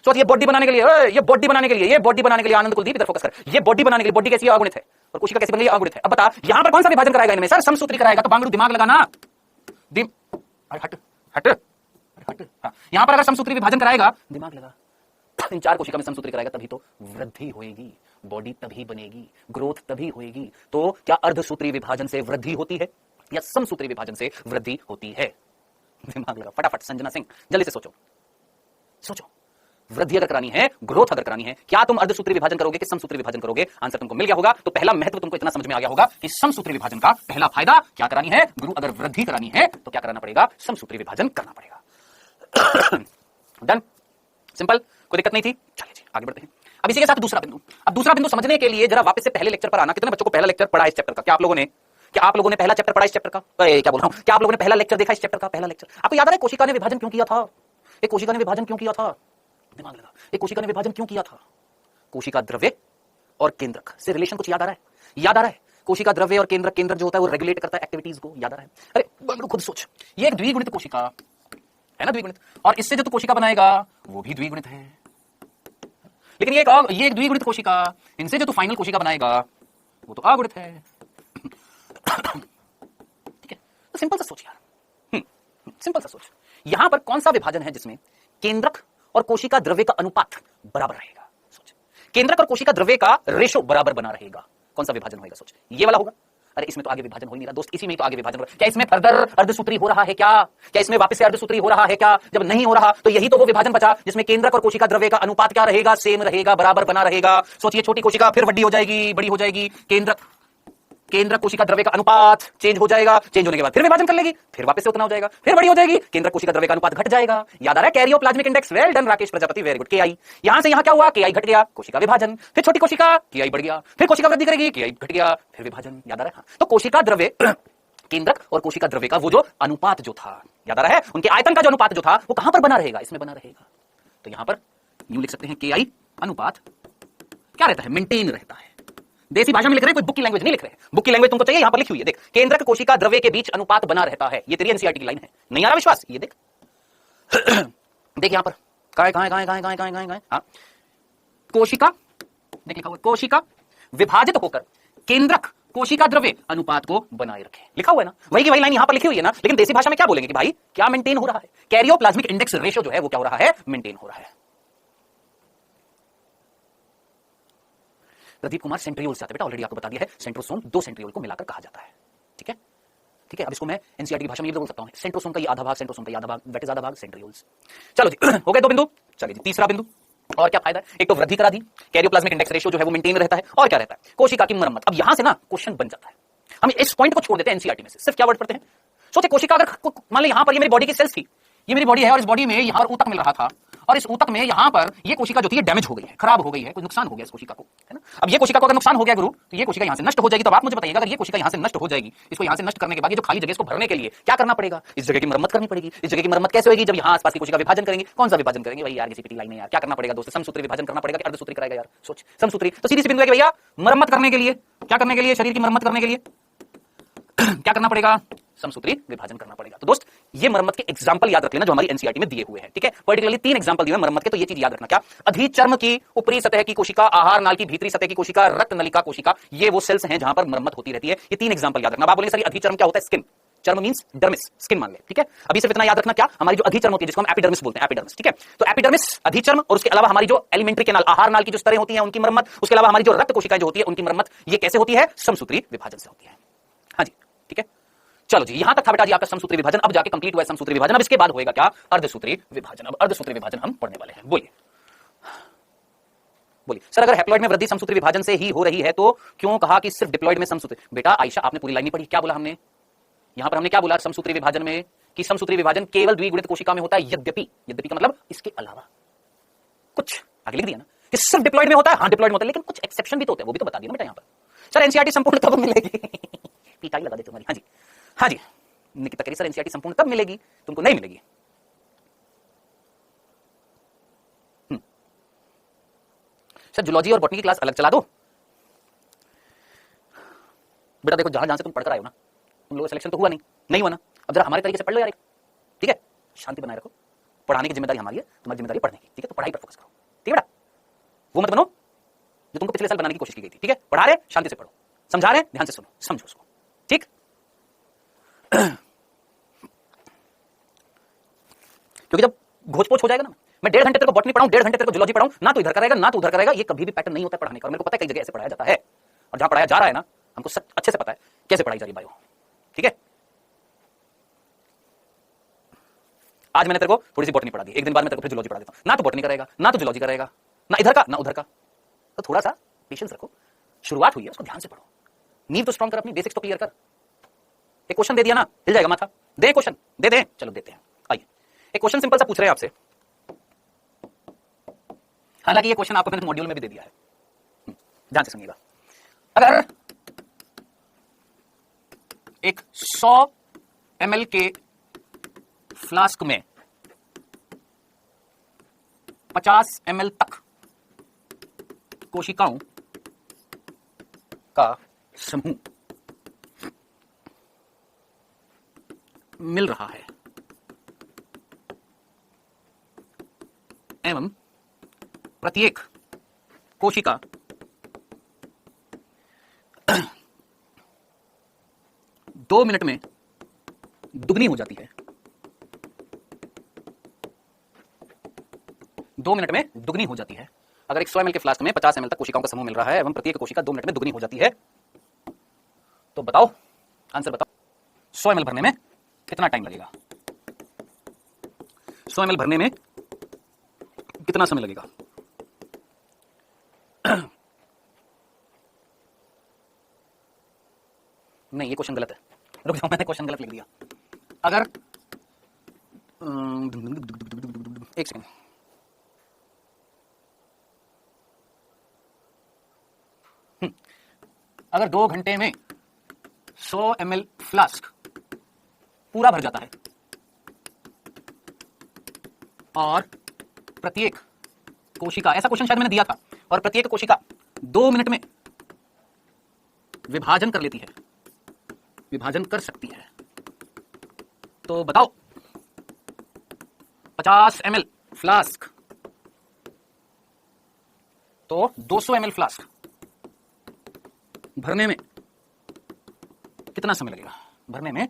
तो ये बॉडी बनाने के लिए, ये बॉडी बनाने के लिए, ये बॉडी बनाने के लिए, आनंद कुलदीप इधर फोकस कर, ये बॉडी बनाने के लिए, बॉडी कैसी है, अगुणित है, और कोशिका कैसी बन गई, अगुणित है। अब बता यहां पर कौन सा विभाजन कराएगा इनमें, सर समसूत्री कराएगा। तो बांगड़ू दिमाग लगाना, हट हट हट, हाँ, यहां पर अगर समसूत्री विभाजन कराएगा, दिमाग लगा, इन 4 कोशिका में समसूत्री कराएगा, तभी तो वृद्धि होएगी, बॉडी तभी बनेगी, ग्रोथ तभी होएगी। तो क्या अर्धसूत्री विभाजन से वृद्धि होती है या समसूत्री विभाजन से वृद्धि होती है? दिमाग लगा फटाफट, संजना सिंह जल्दी से सोचो, सोचो, वृद्धि अगर करानी है, ग्रोथ अगर करानी है, क्या तुम अर्धसूत्री विभाजन करोगे कि समसूत्री विभाजन करोगे? आंसर तुमको मिल गया होगा। तो पहला महत्व तुमको इतना समझ में आ गया होगा कि समसूत्री विभाजन का पहला फायदा क्या करानी है गुरु, अगर वृद्धि करानी है तो क्या कराना पड़ेगा, समसूत्री विभाजन करना पड़ेगा। डन, सिंपल, कोई दिक्कत नहीं थी। चलिए जी आगे बढ़ते हैं। अब इसी के साथ दूसरा बिंदु, अब दूसरा बिंदु समझने के लिए जरा वापस से पहले लेक्चर पर आना। कितने बच्चों को पहला लेक्चर पढ़ा इस चैप्टर का? क्या आप लोगों ने पहला चैप्टर पढ़ा इस चैप्टर का? क्या बोल रहा हूं, क्या आप लोगों ने पहला लेक्चर देखा इस चैप्टर का? पहला लेक्चर आपको याद आ रहा है? कोशिका ने विभाजन क्यों किया था? एक कोशिका ने विभाजन क्यों किया था? दिमाग लगा, एक कोशिका ने विभाजन क्यों किया था? कोशिका द्रव्य और केंद्रक से रिलेशन कुछ याद आ रहा है? याद आ रहा है? कोशिका द्रव्य और केंद्रक, केंद्रक जो होता है वो रेगुलेट करता है एक्टिविटीज को, याद आ रहा है? अरे बंगड़ू खुद सोच, ये एक द्विगुणित कोशिका है ना, द्विगुणित, और इससे जो तू कोशिका बनाएगा वो भी द्विगुणित है, लेकिन ये एक द्विगुणित कोशिका, इनसे जो तू फाइनल कोशिका बनाएगा वो तो अगुणित है। ठीक है, तो सिंपल सा सोच यार, सिंपल सा सोच, यहां पर कौन सा विभाजन है जिसमें केंद्रक और कोशिका द्रव्य का अनुपात बराबर रहेगा? सोच, केंद्रक और कोशिका द्रव्य का रेशो बराबर बना रहेगा, कौन सा विभाजन होगा? सोच, ये वाला होगा। अरे इसमें तो आगे विभाजन हो ही नहीं रहा दोस्त, इसी में ही तो आगे विभाजन हो रहा है। क्या इसमें फर्दर अर्धसूत्री हो रहा है क्या? क्या इसमें वापस से अर्धसूत्री हो रहा है क्या? जब नहीं हो रहा तो यही तो वो विभाजन बचा जिसमें केंद्रक और कोशिका द्रव्य का अनुपात क्या रहेगा? सेम रहेगा, बराबर बना रहेगा। सोचिए छोटी कोशिका फिर बड़ी हो जाएगी, बड़ी हो जाएगी, केंद्र कोशिका द्रव्य का अनुपात चेंज हो जाएगा, चेंज होने के बाद फिर विभाजन कर लेगी, फिर वापस से उतना हो जाएगा, फिर बड़ी हो जाएगी, केंद्र कोशिका द्रव्य का अनुपात घट जाएगा। याद आ रहा है? Karyoplasmic index, well done Rakesh Prajapati, very good. केआई यहां से यहां क्या हुआ? केआई घट गया, कोशिका विभाजन, फिर छोटी कोशिका केआई बढ़ गया, फिर कोशिका वृद्धि करेगी, केआई घट गया, फिर विभाजन। याद आ रहा है? तो कोशिका द्रव्य केंद्रक और कोशिका द्रव्य का वो जो अनुपात जो था, याद आ रहा है? उनके आयतन का जो अनुपात जो था वो कहां पर बना रहेगा? इसमें बना रहेगा। तो यहां पर यूं लिख सकते हैं, केआई अनुपात क्या रहता है? मेंटेन रहता है। देसी भाषा में लिख रहे हैं, कोई बुक की लैंग्वेज नहीं लिख रहे हैं। बुक की लैंग्वेज तुमको चाहिए, यहां पर लिखी हुई है, देख, केंद्रक कोशिका द्रव्य के बीच अनुपात बना रहता है। ये तेरी एनसीईआरटी की लाइन है, नहीं आ रहा विश्वास? ये देख देख यहां पर कहां है? हाँ, कोशिका, देख लिखा हुआ, कोशिका विभाजित होकर केंद्रक कोशिका द्रव्य अनुपात को बनाए रखे, लिखा हुआ है ना? वही की वही लाइन यहां पर लिखी हुई है ना, लेकिन देसी भाषा में क्या बोलेंगे कि भाई क्या मेंटेन हो रहा है? कैरियोप्लाज्मिक इंडेक्स रेशियो जो है वो क्या हो रहा है? मेंटेन हो रहा है। प्रदीप कुमार सेंट्रियोल से आते बेटा, ऑलरेडी आपको बता दिया है, सेंट्रोसोम दो सेंट्रियोल को मिलाकर कहा जाता है। ठीक है, ठीक है। अब इसको मैं एनसीईआरटी की भाषा में ये बोल सकता हूं, सेंट्रोसोम का ये आधा भाग, सेंट्रोसोम का ये आधा भाग, दैट इज आधा भाग सेंट्रियोल्स। चलो जी हो गए दो बिंदु। चलिए जी तीसरा बिंदु, और क्या फायदा है? एक तो वृद्धि करा दी, कैरियोप्लाज्मिक इंडेक्स रेशियो जो है वो मेंटेन रहता है, और क्या रहता है? कोशिका की मरम्मत। अब यहां से ना क्वेश्चन बन जाता है, हम इस पॉइंट को छोड़ देते हैं एनसीईआरटी में से, सिर्फ क्या वर्ड पढ़ते हैं। सोचे कोशिका अगर मान लो यहां पर ये मेरी बॉडी की सेल्स थी, ये मेरी बॉडी है, और इस बॉडी में यहां पर ऊतक मिल रहा था, और इस ऊतक में यहां पर ये कोशिका जो थी ये डैमेज हो गई है, खराब हो गई है, कुछ नुकसान हो गया इस कोशिका को, है ना? अब ये कोशिका को अगर नुकसान हो गया गुरु, तो ये कोशिका यहां से नष्ट हो जाएगी। तो आप मुझे बताइएगा, अगर ये कोशिका यहां से नष्ट हो जाएगी, इसको यहां से नष्ट करने के बाद ये जो खाली जगह इसको भरने के लिए क्या करना पड़ेगा? इस जगह की मरम्मत करनी पड़ेगी। इस जगह की मरम्मत कैसे होगी? जब यहां आसपास की कोशिका विभाजन करेंगे। कौन सा विभाजन करेंगे भाई? यार किसी पिटी लाइन है यार, क्या करना पड़ेगा दोस्त? समसूत्री विभाजन करना पड़ेगा कि अर्धसूत्री कराएगा यार? सोच, समसूत्री। तो सीधी सी बिंदु है कि भैया मरम्मत करने के लिए क्या करने के लिए? शरीर की मरम्मत करने के लिए क्या करना पड़ेगा? समसूत्री विभाजन करना पड़ेगा। तो दोस्त ये मरम्मत के एग्जांपल याद रख लेना जो हमारी एनसीईआरटी में दिए हुए हैं। ठीक है, पर्टिकुलरली 3 एग्जांपल दिए हैं मरम्मत के, तो ये चीज याद रखना। क्या? अधिचर्म की ऊपरी सतह की कोशिका, आहार नाल की भीतरी सतह की कोशिका, रक्त नलिका कोशिका, ये वो सेल्स हैं जहां पर मरम्मत होती रहती है। ये 3 एग्जांपल याद रखना। आप बोलेंगे सर अधिचर्म क्या होता है? स्किन, चर्म मींस डर्मिस, स्किन मान ले। ठीक है, अभी सिर्फ इतना याद रखना, क्या हमारी जो अधिचर्म होती है जिसको हम एपिडर्मिस बोलते हैं, एपिडर्मिस। ठीक है, तो एपिडर्मिस अधिचर्म, और उसके अलावा हमारी जो एलिमेंट्री कैनाल, आहार नाल की जो स्तरें होती हैं उनकी मरम्मत, उसके अलावा हमारी जो रक्त कोशिकाएं जो होती है उनकी मरम्मत, ये कैसे होती है? समसूत्री विभाजन से होती है। हाँ जी, ठीक है। चलो जी यहां तक था बेटा जी आपका समसूत्री विभाजन। अब जाके कंप्लीट हुआ है समसूत्री विभाजन। अब इसके बाद होएगा क्या? अर्धसूत्री विभाजन। अब अर्धसूत्री विभाजन हम पढ़ने वाले हैं। बोलिए बोलिए सर, अगर हैप्लॉइड में वृद्धि समसूत्री विभाजन से ही हो रही है तो क्यों कहा कि सिर्फ डिप्लॉइड में समसूत्री? बेटा आयशा आपने पूरी लाइन नहीं पढ़ी। क्या बोला हमने यहां पर? हमने क्या बोला समसूत्री विभाजन में? कि समसूत्री विभाजन केवल द्विगुणित कोशिका में होता है, यद्यपि, यद्यपि का मतलब इसके अलावा कुछ आगे लिख दिया ना कि सिर्फ डिप्लॉइड में होता है। हाँ डिप्लॉइड में होता है, लेकिन कुछ एक्सेप्शन भी तो होते हैं, वो भी तो बता दिया ना बेटा यहां पर। सर एनसीईआरटी संपूर्ण कब मिलेगी? पिटाई लगा देते तुम्हारी। हाँ जी, हाँ जी निकिता कह रही सर एनसीईआरटी संपूर्ण कब मिलेगी? तुमको नहीं मिलेगी। सर जूलॉजी और बॉटनी की क्लास अलग चला दो। बेटा देखो जहां जहां से तुम पढ़कर आए हो ना, तुम लोगों का सिलेक्शन तो हुआ नहीं हुआ ना, अब जरा हमारे तरीके से पढ़ लो यार। ठीक है, शांति बनाए रखो। पढ़ाने की जिम्मेदारी हमारी है, तुम्हारी जिम्मेदारी पढ़ने की। ठीक है, तो पढ़ाई पर फोकस करो। ठीक है बेटा, वो मत बनो जो तुमको पिछले साल बनाने की कोशिश की गई थी। ठीक है, पढ़ा रहे शांति से पढ़ो, समझा रहे ध्यान से सुनो, समझो उसको। ठीक क्योंकि जब घोच-पोच हो जाएगा ना, मैं 1.5 घंटे तेरे को बॉटनी पढ़ाऊं, 1.5 घंटे तेरे को जूलॉजी पढ़ाऊं, ना तो इधर करेगा ना तो उधर करेगा, ये कभी भी पैटर्न नहीं होता है पढ़ाने का। और मेरे को पता है कई जगह ऐसे पढ़ाया जाता है, और जहां पढ़ाया जा रहा है ना हमको अच्छे से पता है कैसे पढ़ाई जा रही है बायो। ठीक है, आज मैंने तेरे को थोड़ी सी बॉटनी पढ़ा दी, एक दिन बाद मैं तेरे को फिर जूलॉजी पढ़ा देता हूं, ना तो बॉटनी करेगा ना तो जूलॉजी करेगा, ना इधर का ना उधर का। तो थोड़ा सा पेशेंस रखो, शुरुआत हुई है उसको ध्यान से पढ़ो, नींव तो स्ट्रॉन्ग कर, अपनी बेसिक्स तो क्लियर कर। एक क्वेश्चन दे दिया ना, हिल जाएगा माथा। दे क्वेश्चन, दे दे, चलो देते हैं। आइए एक क्वेश्चन सिंपल सा पूछ रहे हैं आपसे, हालांकि ये क्वेश्चन आपको मैंने मॉड्यूल में भी दे दिया है, ध्यान से सुनिएगा। अगर एक 100 ml के फ्लास्क में 50 ml तक कोशिकाओं का समूह मिल रहा है एवं प्रत्येक कोशिका 2 मिनट में दुगनी हो जाती है, 2 मिनट में दुगनी हो जाती है। अगर एक 100 ml के फ्लास्क में 50 ml तक कोशिकाओं का समूह मिल रहा है एवं प्रत्येक कोशिका 2 मिनट में दुगनी हो जाती है, तो बताओ, आंसर बताओ, 100 ml भरने में कितना टाइम लगेगा? 100 ml भरने में कितना समय लगेगा? नहीं, ये क्वेश्चन गलत है। रुक जाओ, मैंने क्वेश्चन गलत लिख दिया। अगर एक सेकंड, अगर 2 घंटे में 100 ml फ्लास्क पूरा भर जाता है और प्रत्येक कोशिका, ऐसा क्वेश्चन शायद मैंने दिया था, और प्रत्येक कोशिका 2 मिनट में विभाजन कर लेती है, विभाजन कर सकती है, तो बताओ 50 ml फ्लास्क तो 200 ml फ्लास्क भरने में कितना समय लगेगा? भरने में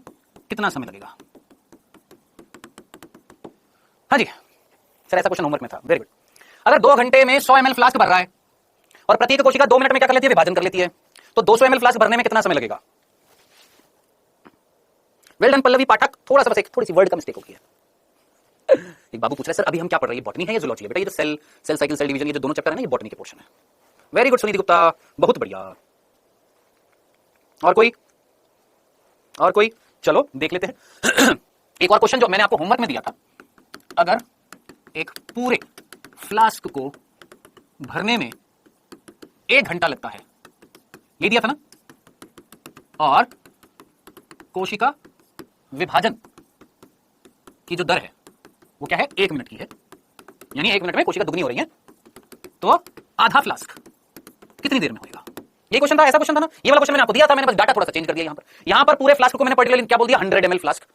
कितना समय लगेगा? हाँ जी सर, ऐसा क्वेश्चन होमवर्क में था। Very good. अगर 2 घंटे में 100 ml फ्लास्क भर रहा है और प्रत्येक कोशिका 2 मिनट में क्या कर लेती है? विभाजन कर लेती है, तो 200 ml फ्लास्क भरने में कितना समय लगेगा? वेल डन पल्लवी पाठक, थोड़ा सा बस एक थोड़ी सी वर्ड का मिस्टेक हो गई है। एक बाबू पूछ रहे सर अभी हम क्या पढ़ रहे हैं, बॉटनी है या जूलॉजी है? बेटा ये जो सेल साइकिल, सेल डिवीजन, ये जो दोनों चैप्टर है ना, ये बॉटनी के पोर्शन है। वेरी गुड सुनीति गुप्ता, बहुत बढ़िया। और कोई? और कोई? चलो देख लेते हैं। एक और क्वेश्चन जो मैंने आपको होमवर्क में दिया था, अगर एक पूरे फ्लास्क को भरने में 1 घंटा लगता है, ये दिया था ना, और कोशिका विभाजन की जो दर है वो क्या है? 1 मिनट की है, यानी 1 मिनट में कोशिका दुगनी हो रही है, तो आधा फ्लास्क कितनी देर में होगा? ये क्वेश्चन था, ऐसा क्वेश्चन था ना, ये वाला क्वेश्चन मैंने आपको दिया था, मैंने बस डाटा थोड़ा सा चेंज कर दिया। यहां पर पूरे फ्लास्क को मैंने पर्टिकुलरली क्या बोल दिया? 100 ml फ्लास्क,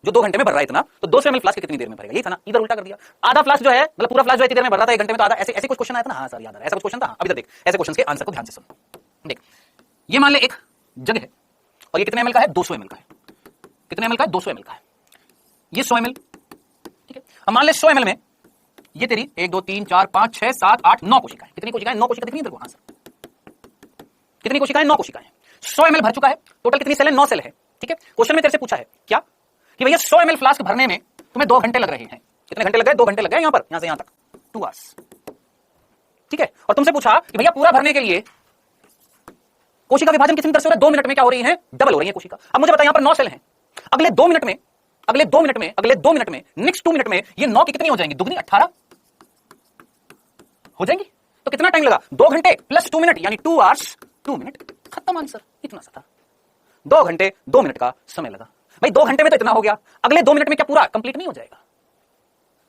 जो 2 घंटे में भर रहा है इतना, तो 200 ml फ्लास्क कितनी देर में भरेगा? ये था ना, इधर उल्टा कर दिया। आधा फ्लास्क जो है, मतलब पूरा फ्लास्क जो है इतनी देर में भर रहा था, 1 घंटे में, तो आधा, ऐसे कुछ क्वेश्चन आया था ना। हाँ सर याद आ रहा है, ऐसा कुछ क्वेश्चन था। अभी तक देख, ऐसे क्वेश्चन के आंसर को ध्यान से सुन। देख, ये मान ले एक जग है और ये कितने ml का है? 200 ml का है। कितने ml का है? 200 ml का है। ये 100 ml, ठीक है। अब मान ले 100 ml में ये तेरी 1 2 3 4 5 6 7 8 9 कोशिकाएं। कितनी कोशिकाएं? 9 कोशिकाएं दिखनी तेरे को? हाँ सर। कितनी कोशिकाएं? 9 कोशिकाएं। 100 ml भर चुका है, टोटल कितनी सेल है? 9 सेल है, ठीक है। क्वेश्चन में तेरे से पूछा है क्या कि भैया 100 ml फ्लास्क भरने में तुम्हें 2 घंटे लग रहे हैं। कितने घंटे लग गए? 2 घंटे लग गए यहां पर, यहां से यहां तक 2 आवर्स, ठीक है। और तुमसे पूछा कि भैया पूरा भरने के लिए कोशिका विभाजन कितनी देर से हो रहा है? 2 मिनट में क्या हो रही है? डबल हो रही है कोशिका। अब मुझे बताइए, यहां पर 9 सेल हैं, अगले 2 मिनट में, अगले 2 मिनट में, अगले 2 मिनट में, नेक्स्ट 2 मिनट में ये 9 की कितनी हो जाएंगी? दुगनी, 18 हो जाएंगी। तो कितना टाइम लगा? 2 घंटे प्लस 2 मिनट, यानी 2 आवर्स 2 मिनट। खत्म आंसर, इतना सा था। 2 घंटे 2 मिनट का समय लगा। भाई 2 घंटे में तो इतना हो गया, अगले 2 मिनट में क्या पूरा कंप्लीट नहीं हो जाएगा?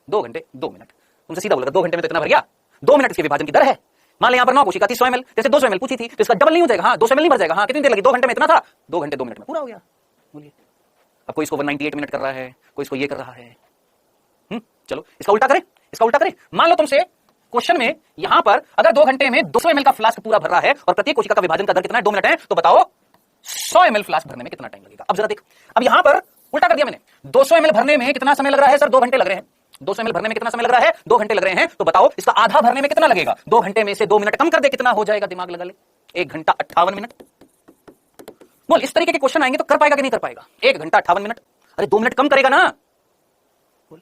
2 घंटे 2 मिनट, तुमसे सीधा बोलेगा 2 घंटे में तो इतना भर गया। 2 मिनट इसके विभाजन की दर है। मान ले यहां पर 9 कोशिका थी, 100 ml, जैसे 200 ml पूछी थी, तो इसका डबल नहीं हो जाएगा? हाँ, 200 ml नहीं भर जाएगा। हाँ, कितनी देर लगी? 2 घंटे में इतना था, 2 घंटे 2 मिनट में पूरा हो गया। बोलिए, अब कोई इसको 198 मिनट कर रहा है, कोई इसको ये कर रहा है। चलो इसका उल्टा करें, इसका उल्टा करें। मान लो तुमसे क्वेश्चन में यहां पर अगर 2 घंटे में 200 ml का फ्लास्क पूरा भर रहा है और प्रत्येक कोशिका का विभाजन का दर कितना है? 2 मिनट है, तो बताओ 100 ml फ्लास्क भरने में कितना टाइम लगेगा? अब जरा देख, अब यहां पर उल्टा कर दिया मैंने। 200 ml भरने में कितना समय लग रहा है सर? 2 घंटे लग रहे हैं। 200 ml भरने में कितना समय लग रहा है? 2 घंटे लग रहे हैं। तो बताओ इसका आधा भरने में कितना लगेगा? 2 घंटे में से 2 मिनट कम कर दे, कितना हो जाएगा? दिमाग लगा ले, 1 घंटा 58 मिनट। बोल, इस तरीके के क्वेश्चन आएंगे तो कर पाएगा कि नहीं कर पाएगा? 1 घंटा 58 मिनट, अरे 2 मिनट कम करेगा ना। बोल,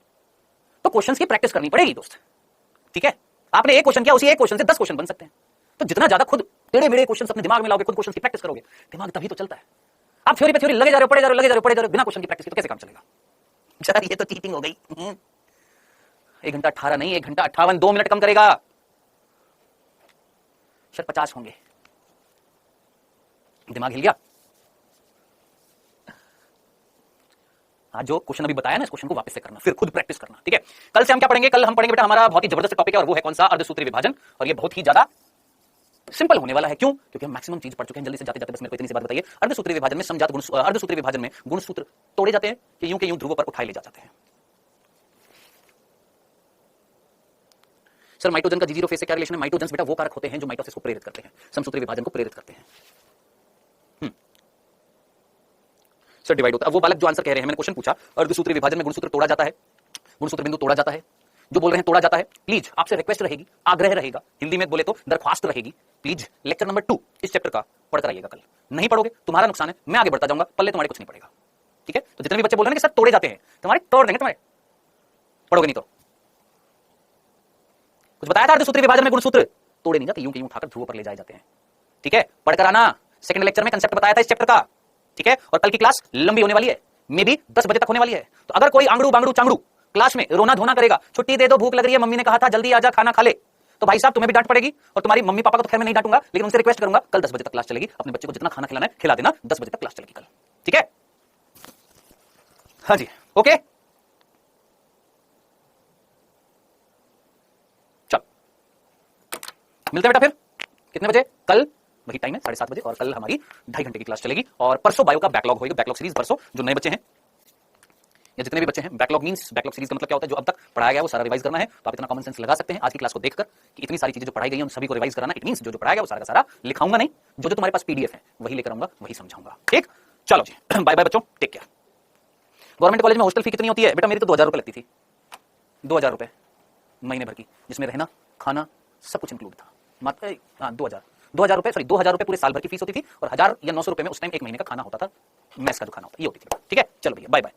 तो क्वेश्चंस की प्रैक्टिस करनी पड़ेगी दोस्त, ठीक है। आपने एक क्वेश्चन किया, उसी एक क्वेश्चन से 10 क्वेश्चन बन सकते हैं। तो जितना ज्यादा खुद टेढ़े मेढ़े क्वेश्चन अपने दिमाग में लाओगे, खुद क्वेश्चन की प्रैक्टिस करोगे, दिमाग तभी तो चलता है। आप थ्योरी पे थ्योरी लगे जा रहे हो, पढ़े जा रहे हो, लगे जा रहे हो, पढ़े जा रहे हो, बिना क्वेश्चन की प्रैक्टिस के तो कैसे काम चलेगा? सर ये तो चीटिंग हो गई। 1 घंटा 18 नहीं, 1 घंटा 58, 2 मिनट कम करेगा। सर 50 होंगे। दिमाग हिल गया। आज जो क्वेश्चन अभी बताया ना, इस क्वेश्चन को वापस से करना, फिर खुद प्रैक्टिस करना, ठीक है। कल से हम क्या पढ़ेंगे? कल हम पढ़ेंगे बेटा हमारा बहुत ही जबरदस्त टॉपिक है, और वो है कौन सा? अर्धसूत्री विभाजन। और ये बहुत ही ज्यादा सिंपल होने वाला है। क्यों? क्योंकि हम मैक्सिमम चीज पढ़ चुके हैं। जल्दी से जाते जाते बस मेरे को इतनी सी बात बताइए, अर्धसूत्री विभाजन में समजात गुण, अर्धसूत्री विभाजन में गुणसूत्र तोड़े जाते हैं कि यूं के यूं ध्रुवों पर उठाए ले जाते हैं? सर माइटोजन का जी0 फेज से क्या रिलेशन है? माइटोजन्स बेटा वो कारक होते हैं जो माइटोसिस को प्रेरित करते हैं, समसूत्री विभाजन को प्रेरित करते हैं। सर डिवाइड होता है। अब वो बालक जो आंसर कह रहे हैं, मैंने क्वेश्चन पूछा, अर्धसूत्री विभाजन में गुणसूत्र तोड़ा जाता है, गुणसूत्र बिंदु तोड़ा जाता है, जो बोल रहे हैं तोड़ा जाता है, प्लीज आपसे रिक्वेस्ट रहेगी, आग्रह रहेगा, हिंदी में बोले तो दरख्वास्त रहेगी, प्लीज लेक्चर नंबर 2 इस चैप्टर का पढ़कर आइएगा। कल नहीं पढ़ोगे तुम्हारा नुकसान है, मैं आगे बढ़ता जाऊंगा, पल्ले तुम्हारे कुछ नहीं पड़ेगा। ठीक है, तो जितने भी बच्चे बोल रहे हैं कि सर तोड़े जाते हैं, तुम्हारे तोड़ देंगे, तुम्हारे पढ़ोगे नहीं तो। कुछ बताया था अर्धसूत्री विभाजन में गुणसूत्र तोड़े नहीं जाते, यूं उठाकर ध्रुव पर ले जाए जाते हैं। ठीक है, पढ़कर आना, सेकंड लेक्चर में कंसेप्ट बताया था इस चैप्टर का। ठीक है, और कल की क्लास लंबी होने वाली है, मे भी 10 बजे तक होने वाली है। तो अगर कोई आंगड़ू बांगड़ू चांगड़ू क्लास में रोना धोना करेगा, छुट्टी दे दो, भूख लग रही है, मम्मी ने कहा था जल्दी आजा खाना खा ले, तो भाई साहब तुम्हें भी डांट पड़ेगी, और तुम्हारी मम्मी पापा को तो खैर मैं नहीं डांटूंगा, लेकिन उनसे रिक्वेस्ट करूंगा कल 10 बजे तक क्लास चलेगी, अपने बच्चे को जितना खाना खिलाना है खिला देना, 10 बजे तक क्लास चलेगी कल। ठीक है, हाँ जी, ओके, चल मिलते हैं बेटा फिर कितने बजे? कल वही टाइम है 7:30 बजे, और कल हमारी 2.5 घंटे की क्लास चलेगी, और परसों बायो का बैकलॉग होगा, बैकलॉग सीरीज परसों। जो नए बच्चे हैं या जितने भी बच्चे हैं, बैकलॉग मींस बैकलॉग सीरीज का मतलब क्या होता है, जो अब तक पढ़ाया गया वो सारा रिवाइज करना है। तो आप इतना कॉमन सेंस लगा सकते हैं आज की क्लास को देखकर कि इतनी सारी चीजें जो पढ़ाई गई हैं उन सभी को रिवाइज कराना। इट मींस जो पढ़ाया गया वो सारा का सारा लिखाऊंगा नहीं, जो तुम्हारे पास पीडीएफ है वही लेकर आऊंगा, वही समझाऊंगा। ठीक, चलो जी, बाय बाय बच्चों, टेक केयर। गवर्नमेंट कॉलेज में हॉस्टल फी कितनी होती है बेटा? मेरी तो 2000 रुपए लगती थी, 2000 रुपए महीने भर की, जिसमें रहना खाना सब कुछ इंक्लूड था। मात्र 2000 रुपए, सॉरी 2000 रुपए पूरे साल भर की फीस होती थी, और 1000 या 900 रुपए में उस टाइम एक महीने का खाना होता था, मेस का जो खाना होता है ये होती थी। ठीक है, चलो भैया, बाय बाय।